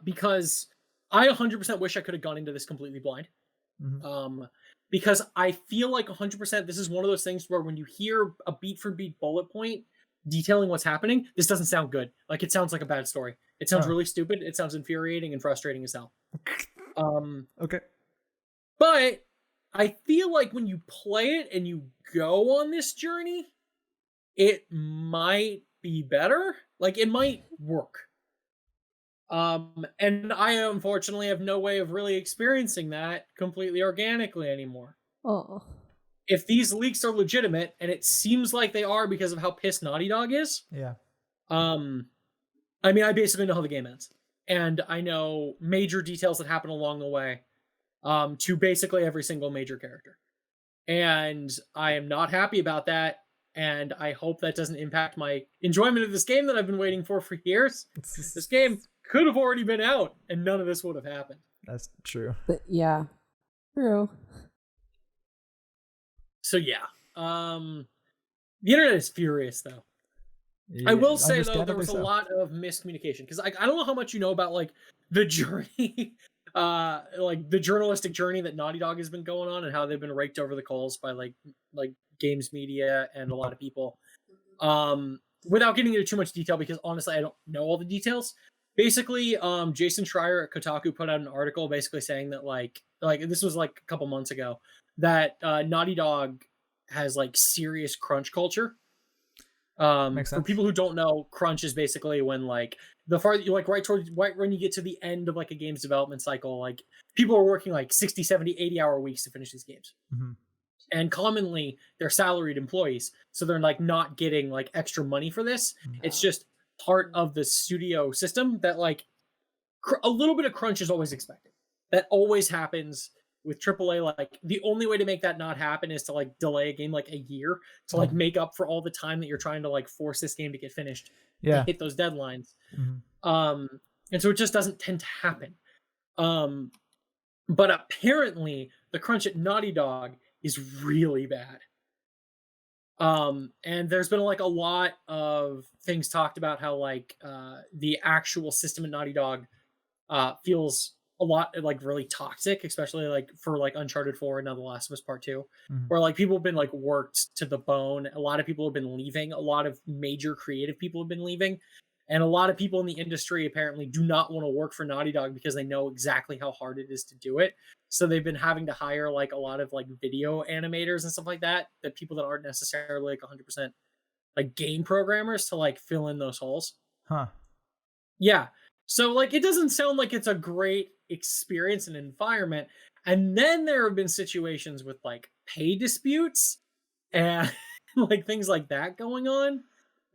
Because I 100% wish I could have gone into this completely blind. Mm-hmm. Because I feel like 100% this is one of those things where when you hear a beat for beat bullet point detailing what's happening, this doesn't sound good. Like, it sounds like a bad story. It sounds really stupid. It sounds infuriating and frustrating as hell. Okay. But I feel like when you play it and you go on this journey, it might be better. Like, it might work. And I unfortunately have no way of really experiencing that completely organically anymore. Oh. If these leaks are legitimate, and it seems like they are because of how pissed Naughty Dog is, Yeah. I mean, I basically know how the game ends. And I know major details that happen along the way, to basically every single major character. And I am not happy about that, and I hope that doesn't impact my enjoyment of this game that I've been waiting for years. This game could have already been out, and none of this would have happened. That's true. But yeah. True. So yeah. The internet is furious, though. Yeah, I will say, though, there understandably was a so. lot of miscommunication, because I don't know how much you know about, like, the journey, like, the journalistic journey that Naughty Dog has been going on, and how they've been raked over the coals by, like games media and a lot of people. Without getting into too much detail, because honestly, I don't know all the details. Basically, Jason Schreier at Kotaku put out an article basically saying that, like this was like a couple months ago, that Naughty Dog has, like, serious crunch culture. Makes For sense. people who don't know, crunch is basically when, like, the farther you, like, right when you get to the end of, like, a game's development cycle, like, people are working like 60, 70, 80-hour weeks to finish these games. Mm-hmm. And commonly they're salaried employees, so they're, like, not getting, like, extra money for this. It's just part of the studio system that, like, a little bit of crunch is always expected. That always happens with AAA, like the only way to make that not happen is to like delay a game like a year to like make up for all the time that you're trying to like force this game to get finished to hit those deadlines. And so it just doesn't tend to happen. But apparently the crunch at Naughty Dog is really bad. And there's been like a lot of things talked about how like the actual system at Naughty Dog feels a lot like really toxic, especially like for like Uncharted 4 and now The Last of Us Part 2, where like people have been like worked to the bone. A lot of people have been leaving. A lot of major creative people have been leaving. And a lot of people in the industry apparently do not want to work for Naughty Dog because they know exactly how hard it is to do it. So they've been having to hire like a lot of like video animators and stuff like that, that people that aren't necessarily like 100% like game programmers to like fill in those holes. Yeah. So like it doesn't sound like it's a great experience and environment. And then there have been situations with like pay disputes and like things like that going on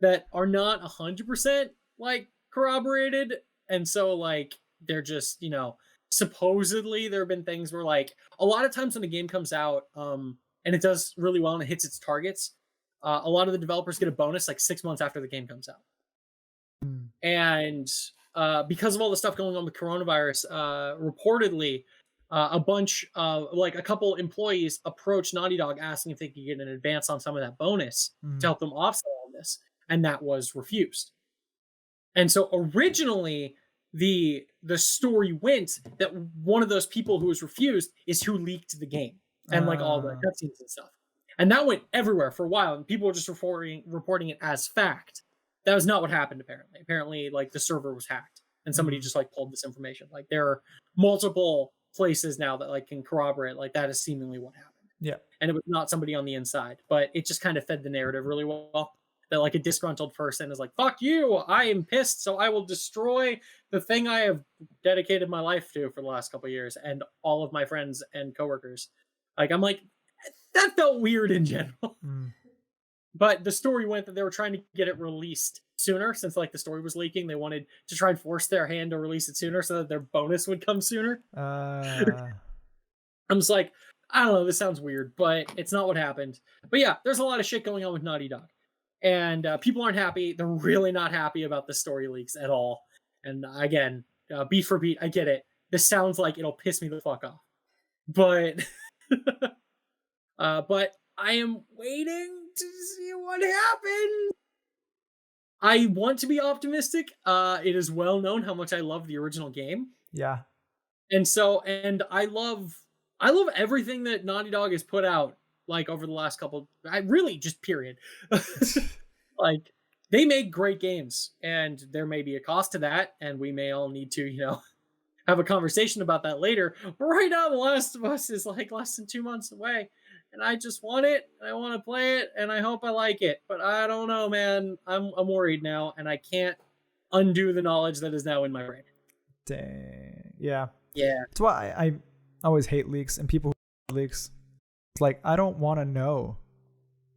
that are not 100% like corroborated. And so like they're just, you know, supposedly there have been things where like a lot of times when a game comes out and it does really well and it hits its targets, a lot of the developers get a bonus like 6 months after the game comes out. And because of all the stuff going on with coronavirus, reportedly a bunch of like a couple employees approached Naughty Dog asking if they could get an advance on some of that bonus to help them offset all this. And that was refused. And so originally the story went that one of those people who was refused is who leaked the game and like all the cutscenes and stuff. And that went everywhere for a while, and people were just reporting it as fact. That was not what happened, apparently. Apparently, like, the server was hacked, and somebody just, like, pulled this information. Like, there are multiple places now that, like, can corroborate, like, that is seemingly what happened. Yeah. And it was not somebody on the inside, but it just kind of fed the narrative really well. That, like, a disgruntled person is like, fuck you, I am pissed, so I will destroy the thing I have dedicated my life to for the last couple of years, and all of my friends and coworkers. Like, I'm like, that felt weird in general. But the story went that they were trying to get it released sooner, since like the story was leaking. They wanted to try and force their hand to release it sooner so that their bonus would come sooner. I'm just like, I don't know, this sounds weird, but it's not what happened. But yeah, there's a lot of shit going on with Naughty Dog. And people aren't happy. They're really not happy about the story leaks at all. And again, beat for beat, I get it. This sounds like it'll piss me the fuck off. But but I am waiting to see what happens. I want to be optimistic. It is well known how much I love the original game. Yeah. And I love everything that Naughty Dog has put out, like, over the last couple, period. Like, they make great games, and there may be a cost to that, and we may all need to, you know, have a conversation about that later. But right now, The Last of Us is like less than 2 months away. And I just want it, and I want to play it, and I hope I like it. But I don't know, man. I'm worried now, and I can't undo the knowledge that is now in my brain. Dang. Yeah. Yeah. That's why I always hate leaks and people who leaks. It's like, I don't want to know.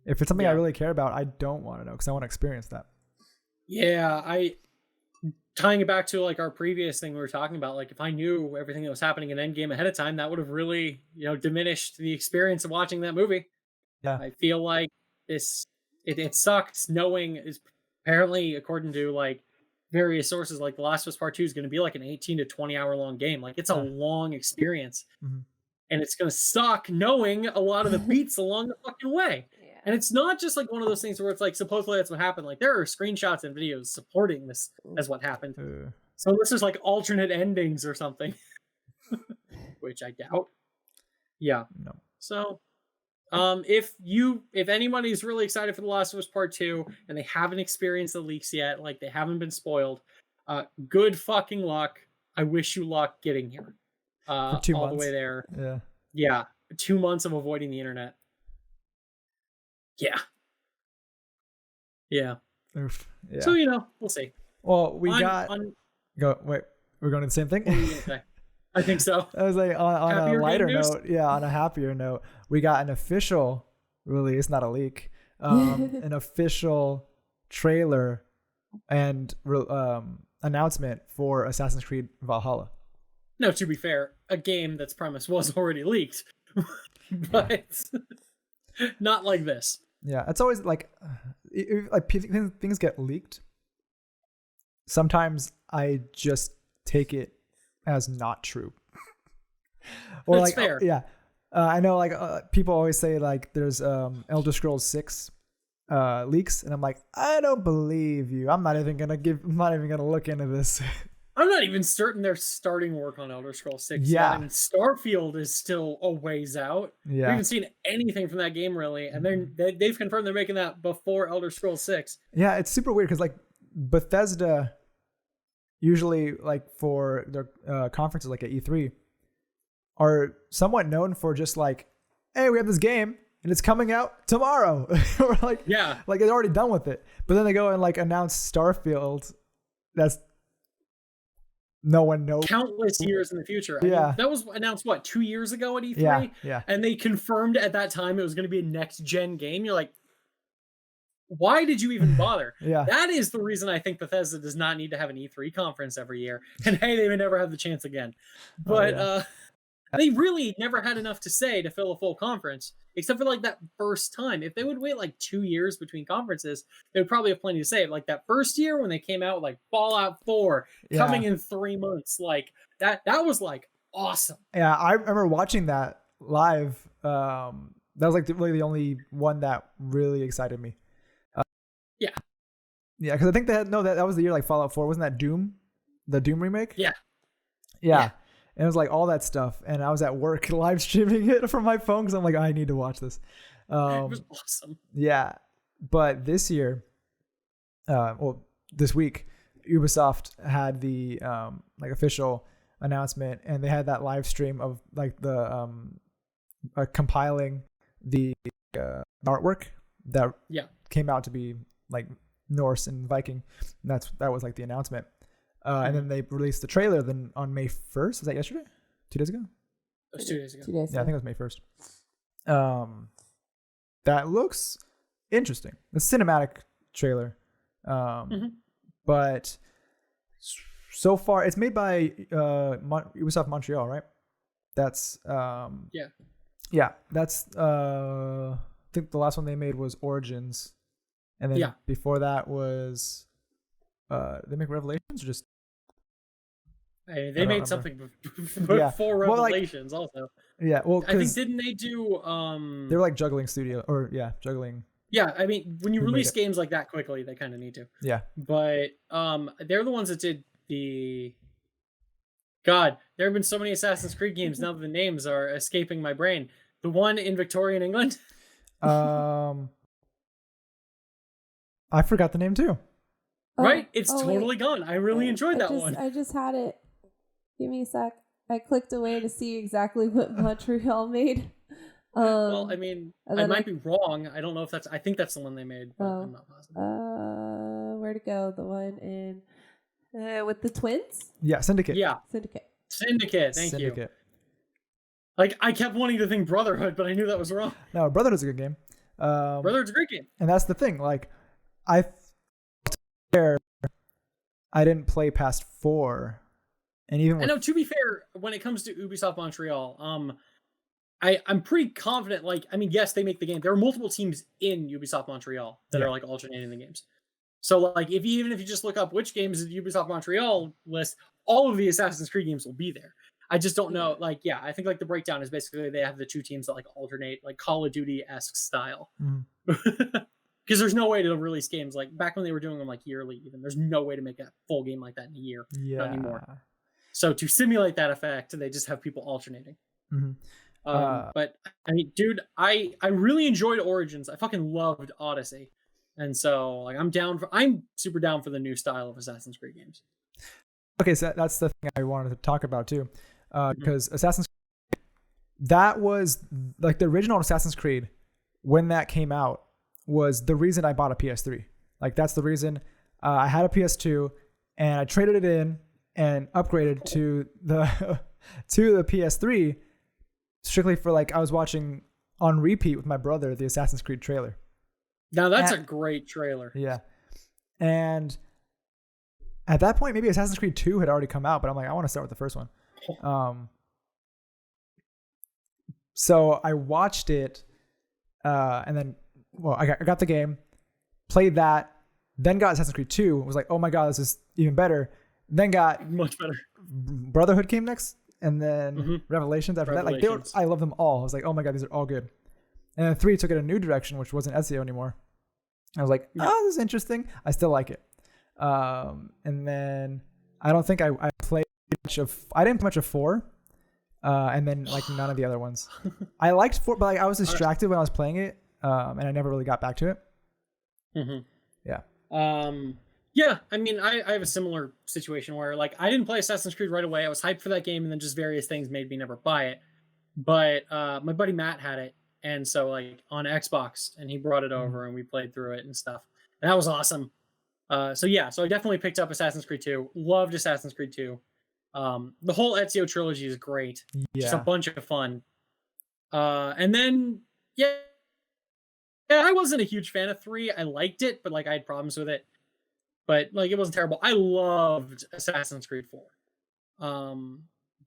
If it's something I really care about, I don't want to know because I want to experience that. Yeah, tying it back to like our previous thing we were talking about, like if I knew everything that was happening in Endgame ahead of time, that would have really, you know, diminished the experience of watching that movie. Yeah. I feel like it sucked knowing is apparently, according to like various sources, like The Last of Us Part 2 is going to be like an 18 to 20 hour long game. Like it's a long experience. And it's going to suck knowing a lot of the beats along the fucking way. And it's not just like one of those things where it's like, supposedly that's what happened. Like there are screenshots and videos supporting this as what happened. So this is like alternate endings or something, which I doubt. Yeah. No. So if anybody's really excited for The Last of Us Part 2 and they haven't experienced the leaks yet, like they haven't been spoiled, good fucking luck. I wish you luck getting here. For 2 months. All the way there. Yeah. Yeah. 2 months of avoiding the internet. Yeah. Yeah. Oof. Yeah. So, you know, we'll see. Well, we're going to the same thing? I think so. I was like, on a lighter note, on a happier note, we got an official release, not a leak, an official trailer and announcement for Assassin's Creed Valhalla. No, to be fair, a game that's premise was already leaked, but not like this. Yeah, it's always like things get leaked. Sometimes I just take it as not true. Or That's like, fair. yeah, I know like people always say like there's Elder Scrolls 6 leaks, and I'm like, I don't believe you. I'm not even gonna look into this. I'm not even certain they're starting work on Elder Scrolls 6 Yeah. yet, and Starfield is still a ways out. We Yeah, haven't seen anything from that game really, and they've confirmed they're making that before Elder Scrolls 6. yeah, it's super weird because like Bethesda usually like for their conferences like at E3 are somewhat known for just like, hey, we have this game and it's coming out tomorrow. Or like, Yeah. like they're already done with it. But then they go and like announce Starfield. That's no one knows. Countless years in the future. I Yeah. mean, that was announced, what, 2 years ago at E3? Yeah, yeah. And they confirmed at that time it was going to be a next-gen game. You're like, why did you even bother? Yeah. That is the reason I think Bethesda does not need to have an E3 conference every year. And hey, they may never have the chance again. But they really never had enough to say to fill a full conference, except for like that first time. If they would wait like 2 years between conferences, they would probably have plenty to say. Like that first year when they came out with like Fallout 4 coming in 3 months, like that was like awesome. Yeah, I remember watching that live. That was like really the only one that really excited me. Yeah. Yeah, because I think that was the year like Fallout 4. Wasn't that Doom? The Doom remake? Yeah. Yeah. And it was like all that stuff. And I was at work live streaming it from my phone because I'm like, I need to watch this. It was awesome. Yeah. But this year, this week, Ubisoft had the like official announcement, and they had that live stream of like the compiling the artwork that came out to be like Norse and Viking. And that was like the announcement. And then they released the trailer then on May 1st. Was that yesterday? 2 days ago? It was 2 days ago. 2 days Yeah, I think it was May 1st. That looks interesting. The cinematic trailer. But so far, it's made by Ubisoft Montreal, right? That's yeah. That's I think the last one they made was Origins, and then before that was they make Revelations or just. Hey, they made something before Revelations also. Yeah, well, I think didn't they do they were like juggling studio or juggling. Yeah, I mean when you release games like that quickly, they kind of need to. Yeah. But they're the ones that did the. God, there have been so many Assassin's Creed games now that the names are escaping my brain. The one in Victorian England. I forgot the name too. Right? It's totally gone. I really enjoyed that one. I just had it. Give me a sec. I clicked away to see exactly what Montreal made. Well, I mean, I might be wrong. I don't know if that's... I think that's the one they made, but I'm not positive. Where'd it go? The one in... with the twins? Yeah, Syndicate. Yeah. Syndicate. Thank you. Like, I kept wanting to think Brotherhood, but I knew that was wrong. No, Brotherhood's a good game. Brotherhood's a great game. And that's the thing. Like, I didn't play past 4. And even I know, to be fair, when it comes to Ubisoft Montreal, I'm pretty confident, like, I mean, yes, they make the game. There are multiple teams in Ubisoft Montreal that are, like, alternating the games. So, like, even if you just look up which games is the Ubisoft Montreal list, all of the Assassin's Creed games will be there. I just don't know, like, yeah, I think, like, the breakdown is basically they have the two teams that, like, alternate, like, Call of Duty-esque style. Because there's no way to release games, like, back when they were doing them, like, yearly even, there's no way to make a full game like that in a year. Not anymore. So to simulate that effect, they just have people alternating. But I mean, dude, I really enjoyed Origins. I fucking loved Odyssey, and so like I'm super down for the new style of Assassin's Creed games. Okay, so that's the thing I wanted to talk about too, because Assassin's Creed, that was like the original Assassin's Creed when that came out was the reason I bought a PS3. Like that's the reason I had a PS2 and I traded it in and upgraded to the PS3 strictly for like I was watching on repeat with my brother the Assassin's Creed trailer. Now that's a great trailer. Yeah. And at that point maybe Assassin's Creed 2 had already come out, but I'm like I want to start with the first one. So I watched it, and then I got the game, played that, then got Assassin's Creed 2. Was like, oh my god, this is even better. Then got much better. Brotherhood came next, and then Revelations after that. Like I love them all. I was like, oh my god, these are all good. And then 3 took it a new direction, which wasn't Ezio anymore. I was like, oh, this is interesting. I still like it. And then I don't think I played much of. I didn't play much of 4. And then like none of the other ones. I liked 4, but like I was distracted when I was playing it, and I never really got back to it. Yeah. Yeah, I mean, I have a similar situation where like I didn't play Assassin's Creed right away. I was hyped for that game, and then just various things made me never buy it. But my buddy Matt had it, and so like on Xbox, and he brought it over, and we played through it and stuff, and that was awesome. So I definitely picked up Assassin's Creed 2. Loved Assassin's Creed 2. The whole Ezio trilogy is great. Just a bunch of fun. And then I wasn't a huge fan of 3. I liked it, but like I had problems with it. But like it wasn't terrible. I loved Assassin's Creed 4.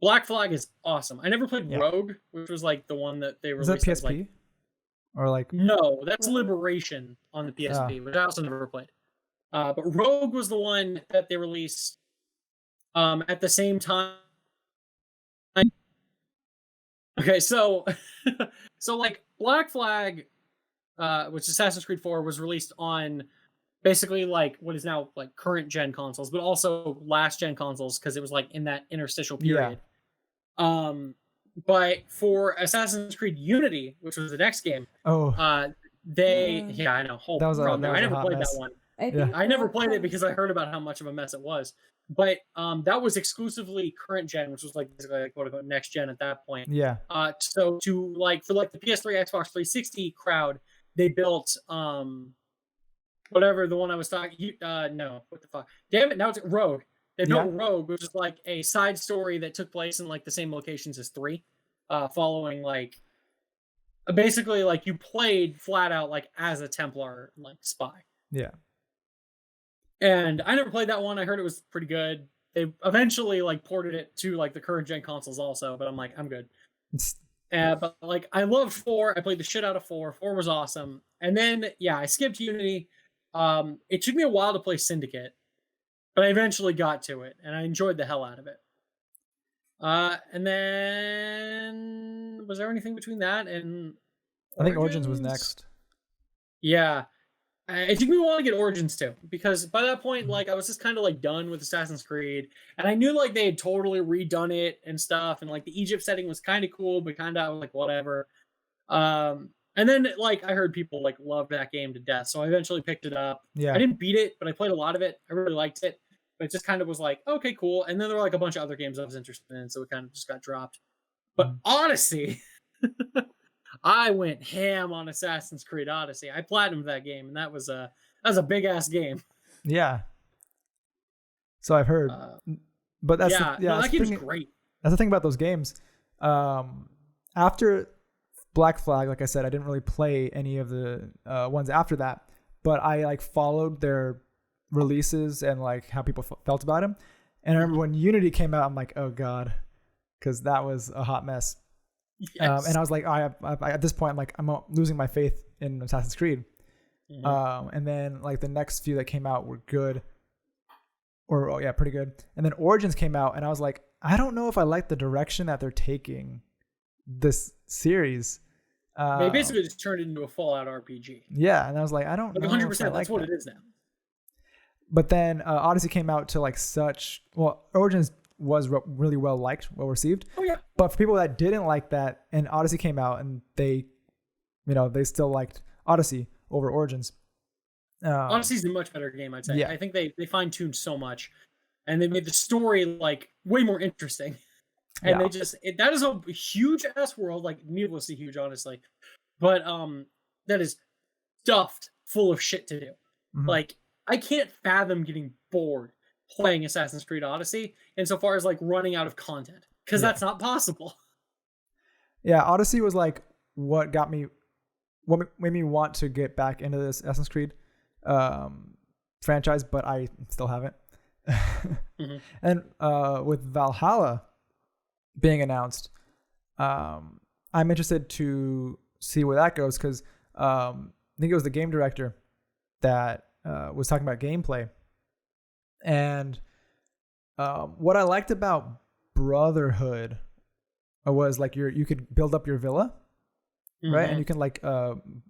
Black Flag is awesome. I never played Rogue, which was like the one that they released. Was that PSP? Or like no, that's Liberation on the PSP, which I also never played. But Rogue was the one that they released at the same time. Okay, so like Black Flag, which is Assassin's Creed 4, was released on basically like what is now like current gen consoles, but also last gen consoles because it was like in that interstitial period. But for Assassin's Creed Unity, which was the next game, I know. I never played that one. I never played it because I heard about how much of a mess it was. But that was exclusively current gen, which was like basically like quote unquote next gen at that point. Yeah. So to like for like the PS3, Xbox 360 crowd, they built whatever the one I was talking. No, what the fuck? Damn it! Now it's Rogue. They built Rogue, which is like a side story that took place in like the same locations as 3, following like basically like you played flat out like as a Templar like spy. Yeah. And I never played that one. I heard it was pretty good. They eventually like ported it to like the current gen consoles also, but I'm like, I'm good. But like I loved 4. I played the shit out of 4. 4 was awesome. And then I skipped Unity. It took me a while to play Syndicate, but I eventually got to it and I enjoyed the hell out of it. And then was there anything between that and I think Origins was next. Yeah. It took me a while to get Origins too, because by that point, like I was just kind of like done with Assassin's Creed, and I knew like they had totally redone it and stuff, and like the Egypt setting was kind of cool, but kind of like whatever. And then like I heard people like love that game to death, so I eventually picked it up. Yeah, I didn't beat it, but I played a lot of it. I really liked it, but it just kind of was like okay, cool. And then there were like a bunch of other games I was interested in, so it kind of just got dropped. But Odyssey. I went ham on Assassin's Creed Odyssey. I platinumed that game, and that was a big ass game. Yeah. So I've heard, but that's that game's great. That's the thing about those games. After Black Flag, like I said, I didn't really play any of the ones after that, but I like followed their releases and like how people felt about them. And I remember when Unity came out, I'm like, oh god, because that was a hot mess. Yes. And I was like, I at this point, I'm like, I'm losing my faith in Assassin's Creed. And then like the next few that came out were good, pretty good. And then Origins came out, and I was like, I don't know if I like the direction that they're taking this series. They basically just turned it into a Fallout RPG. Yeah, and I was like, I don't know. 100%. That's what it is now. But then Odyssey came out to like Origins was really well received. Oh yeah. But for people that didn't like that, and Odyssey came out, and they still liked Odyssey over Origins. Odyssey's a much better game, I'd say. Yeah. I think they fine-tuned so much, and they made the story like way more interesting. And they just that is a huge ass world, like needlessly huge, honestly. But that is stuffed full of shit to do. Like I can't fathom getting bored playing Assassin's Creed Odyssey insofar as like running out of content, because that's not possible. Yeah, Odyssey was like what made me want to get back into this Assassin's Creed franchise, but I still haven't. And with Valhalla, being announced. I'm interested to see where that goes because I think it was the game director that was talking about gameplay. And what I liked about Brotherhood was like you could build up your villa, right? And you can like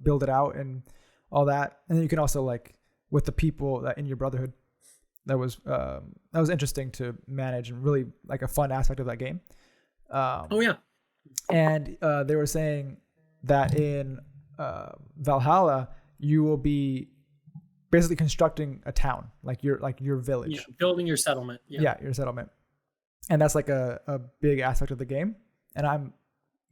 build it out and all that. And then you can also like with the people that in your Brotherhood. That was interesting to manage and really like a fun aspect of that game. And they were saying that in Valhalla you will be basically constructing a town, like your village, building your settlement. Your settlement, and that's like a big aspect of the game. And I'm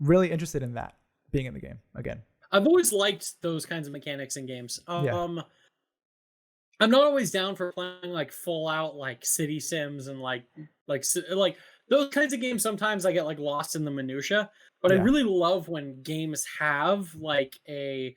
really interested in that being in the game again. I've always liked those kinds of mechanics in games. I'm not always down for playing like full out like city sims and like those kinds of games. Sometimes I get like lost in the minutia, but I really love when games have like a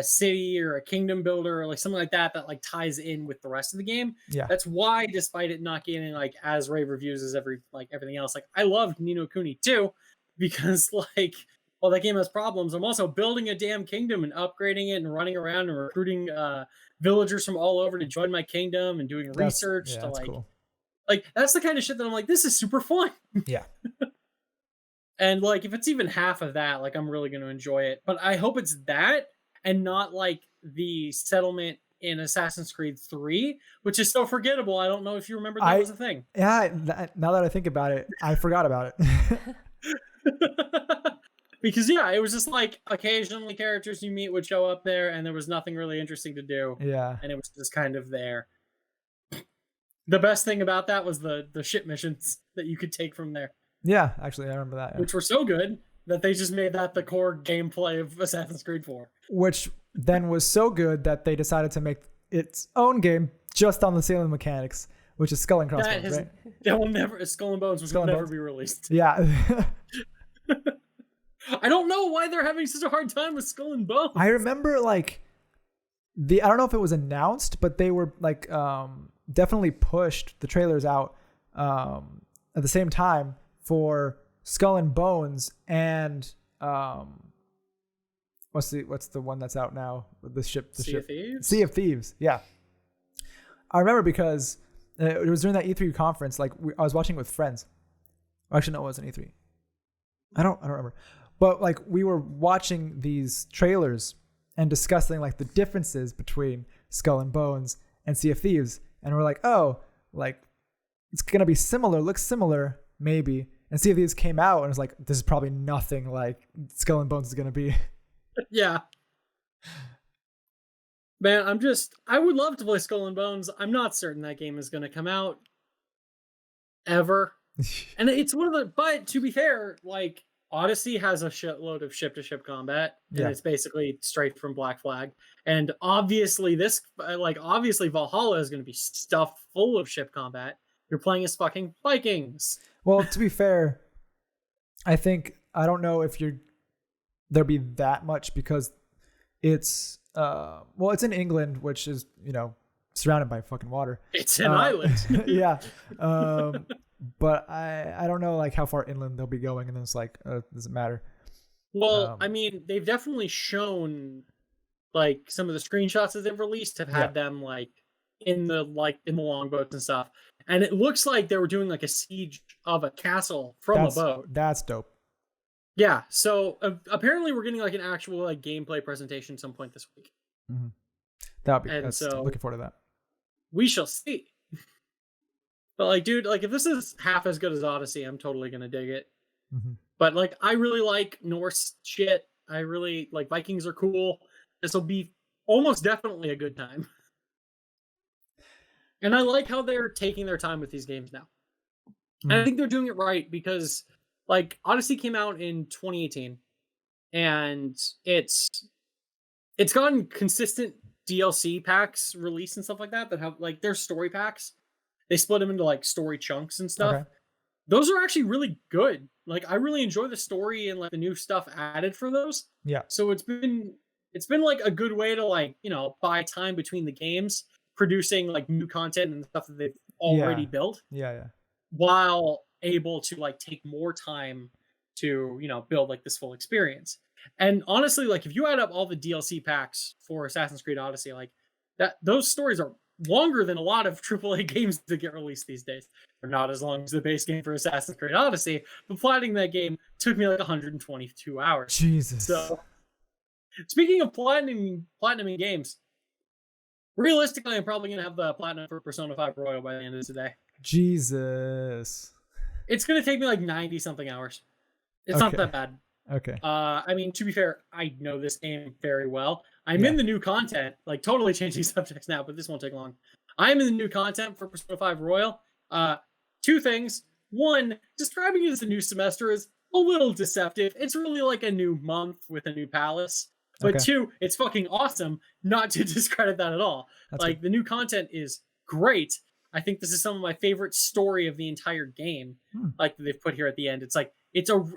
city or a kingdom builder or like something like that like ties in with the rest of the game. Yeah, that's why, despite it not getting like as rave reviews as everything else, like I loved Ni no Kuni too, because like while that game has problems, I'm also building a damn kingdom and upgrading it and running around and recruiting villagers from all over to join my kingdom and doing research to like cool. Like that's the kind of shit that I'm like, this is super fun. Yeah. And like if it's even half of that, like I'm really going to enjoy it. But I hope it's that and not like the settlement in Assassin's Creed 3, which is so forgettable. I don't know if you remember that was a thing. Yeah, now that I think about it, I forgot about it. Because it was just like occasionally characters you meet would show up there and there was nothing really interesting to do. Yeah. And it was just kind of there. The best thing about that was the ship missions that you could take from there. Yeah, actually I remember that. Yeah. Which were so good that they just made that the core gameplay of Assassin's Creed 4. Which then was so good that they decided to make its own game just on the sailing mechanics, which is Skull and Crossbones, right? That will never, Skull and Bones will never be released. Yeah. I don't know why they're having such a hard time with Skull and Bones. I remember like I don't know if it was announced, but they were like definitely pushed the trailers out at the same time for Skull and Bones and what's the one that's out now with the ship? Sea of Thieves? Sea of Thieves, yeah. I remember because it was during that E3 conference. Like I was watching it with friends. Actually, no, it wasn't E3. I don't remember. But like we were watching these trailers and discussing like the differences between Skull and Bones and Sea of Thieves, and we're like, oh, like it's gonna be similar, looks similar, maybe. And Sea of Thieves came out and was like, this is probably nothing like Skull and Bones is gonna be. Yeah. Man, I would love to play Skull and Bones. I'm not certain that game is gonna come out ever. And it's one of the, but to be fair, like Odyssey has a shitload of ship-to-ship combat, and it's basically straight from Black Flag. And obviously Valhalla is going to be stuffed full of ship combat. You're playing as fucking Vikings. Well, to be fair, I don't know if there'll be that much because it's it's in England, which is surrounded by fucking water. It's an island. Yeah. But I don't know like how far inland they'll be going, and then it's like doesn't matter. Well, I mean, they've definitely shown like some of the screenshots that they've released have had them like in the longboats and stuff, and it looks like they were doing like a siege of a castle from a boat. That's dope. Yeah, so apparently we're getting like an actual like gameplay presentation some point this week. Mm-hmm. That'll be. Looking forward to that. We shall see. But like, dude, like if this is half as good as Odyssey, I'm totally gonna dig it. Mm-hmm. But like, I really like Norse shit. I really like Vikings are cool. This will be almost definitely a good time. And I like how they're taking their time with these games now. Mm-hmm. And I think they're doing it right because like Odyssey came out in 2018 and it's gotten consistent DLC packs released and stuff like that have like their story packs. They split them into like story chunks and stuff. Okay. Those are actually really good. Like I really enjoy the story and like the new stuff added for those. Yeah. So it's been like a good way to like, buy time between the games, producing like new content and stuff that they've already built. Yeah, yeah. While able to like take more time to, you know, build like this full experience. And honestly, like if you add up all the DLC packs for Assassin's Creed Odyssey, like those stories are longer than a lot of AAA games that get released these days. They're not as long as the base game for Assassin's Creed Odyssey, but platinum that game took me like 122 hours. Jesus. So speaking of platinum games, realistically, I'm probably gonna have the platinum for Persona 5 Royal by the end of today. Jesus. It's gonna take me like 90 something hours. It's not that bad. Okay. I mean, to be fair, I know this game very well. I'm in the new content, like totally changing subjects now, but this won't take long. I'm in the new content for Persona 5 Royal. Two things. One, describing it as a new semester is a little deceptive. It's really like a new month with a new palace. But two, it's fucking awesome, not to discredit that at all. That's like, the new content is great. I think this is some of my favorite story of the entire game, like they've put here at the end. It's like,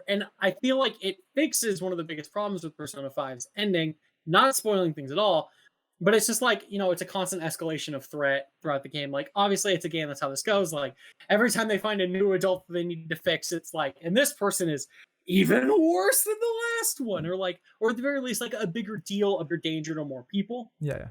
and I feel like it fixes one of the biggest problems with Persona 5's ending, not spoiling things at all, but it's just like, you know, it's a constant escalation of threat throughout the game. Like, obviously it's a game, that's how this goes. Like, every time they find a new adult that they need to fix, it's like, and this person is even worse than the last one, or like, or at the very least, like a bigger deal of your danger to more people. Yeah.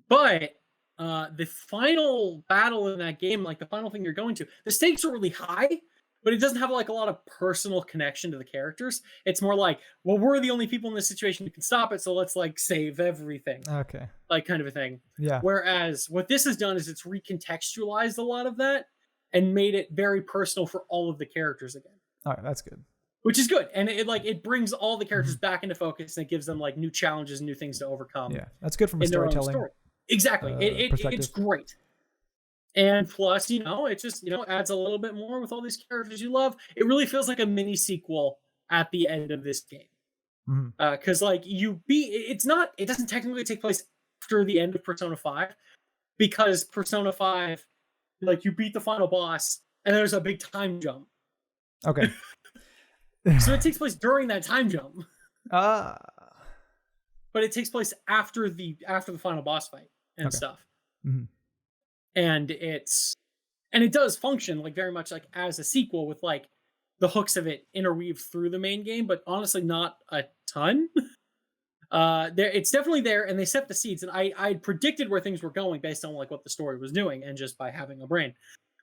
But the final battle in that game, like the final thing you're going to, the stakes are really high, but it doesn't have like a lot of personal connection to the characters. It's more like, well, we're the only people in this situation who can stop it, so let's like save everything. Okay. Like kind of a thing. Yeah. Whereas what this has done is it's recontextualized a lot of that and made it very personal for all of the characters again. All right, that's good. Which is good. And it brings all the characters back into focus and it gives them like new challenges and new things to overcome. Yeah, that's good from a storytelling. Exactly. It's great. And plus, you know, it just, you know, adds a little bit more with all these characters you love. It really feels like a mini sequel at the end of this game. Because like it doesn't technically take place after the end of Persona 5, because Persona 5, like you beat the final boss and there's a big time jump. Okay. So it takes place during that time jump. But it takes place after the final boss fight and stuff. And it does function like very much like as a sequel with like the hooks of it interweaved through the main game, but honestly not a ton. It's definitely there, and they set the seeds, and I predicted where things were going based on like what the story was doing and just by having a brain.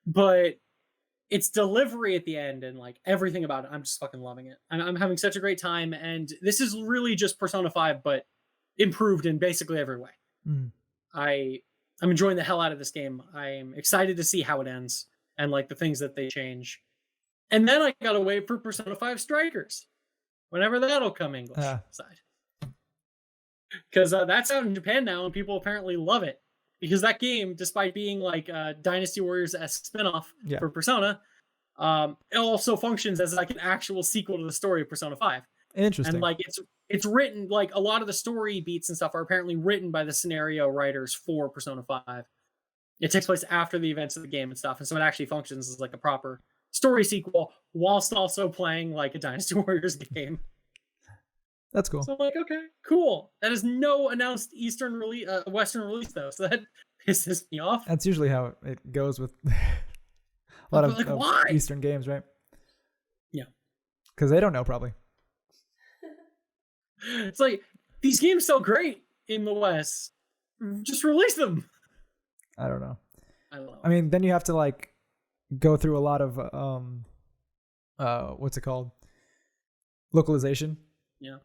But its delivery at the end and like everything about it, I'm just fucking loving it. I'm having such a great time, and this is really just Persona 5 but improved in basically every way. I'm enjoying the hell out of this game. I'm excited to see how it ends and like the things that they change. And then I gotta wait for Persona 5 Strikers, whenever that'll come English side, because that's out in Japan now and people apparently love it, because that game, despite being like a Dynasty Warriors-esque spinoff for Persona, it also functions as like an actual sequel to the story of Persona 5. Interesting. And like it's written, like a lot of the story beats and stuff are apparently written by the scenario writers for Persona 5. It takes place after the events of the game and stuff, and so it actually functions as like a proper story sequel whilst also playing like a Dynasty Warriors game. That's cool. So I'm like, okay, cool. That is no announced Western release though, so that pisses me off. That's usually how it goes with a lot of Eastern games, right? Yeah. Because they don't know, probably. It's like, these games sell great in the West. Just release them. I don't know. I mean, then you have to like go through a lot of what's it called? Localization. Yeah.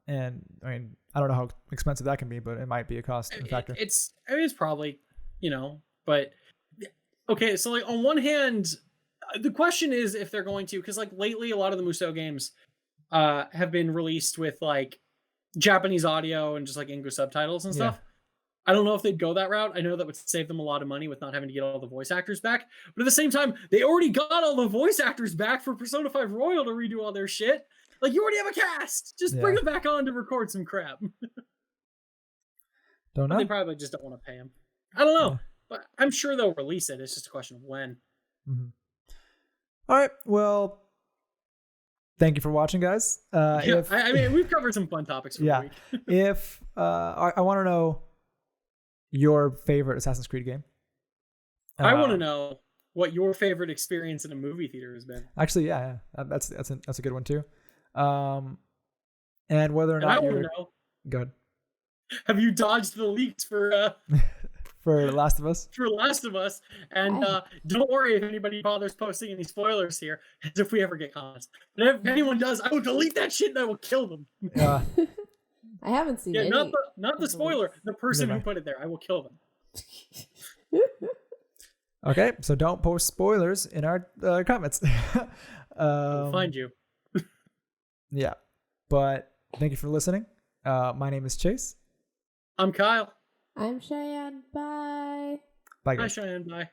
And I mean, I don't know how expensive that can be, but it might be a cost factor. It's probably, you know, but okay. So like on one hand, the question is if they're going to, because like lately a lot of the Musou games have been released with like Japanese audio and just like English subtitles and stuff. I don't know if they'd go that route. I know that would save them a lot of money with not having to get all the voice actors back. But at the same time, they already got all the voice actors back for Persona 5 Royal to redo all their shit. Like, you already have a cast. Just bring them back on to record some crap. Don't know. They probably just don't want to pay them. I don't know. But I'm sure they'll release it. It's just a question of when. All right. Well, thank you for watching, guys. I mean, we've covered some fun topics for the week. If I want to know your favorite Assassin's Creed game. I want to know what your favorite experience in a movie theater has been. Actually, yeah. That's a good one too. And whether or And I not want you're to know, good have you dodged the leaks for for Last of Us? for Last of Us? And don't worry if anybody bothers posting any spoilers here, as if we ever get comments. But if anyone does, I will delete that shit and I will kill them. Yeah. I haven't seen any. Not the spoiler, the person who put it there. I will kill them. Okay, so don't post spoilers in our comments. I'll find you. Yeah, but thank you for listening. My name is Chase. I'm Kyle. I'm Cheyenne. Bye. Bye, Hi, guys. Cheyenne. Bye.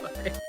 Bye.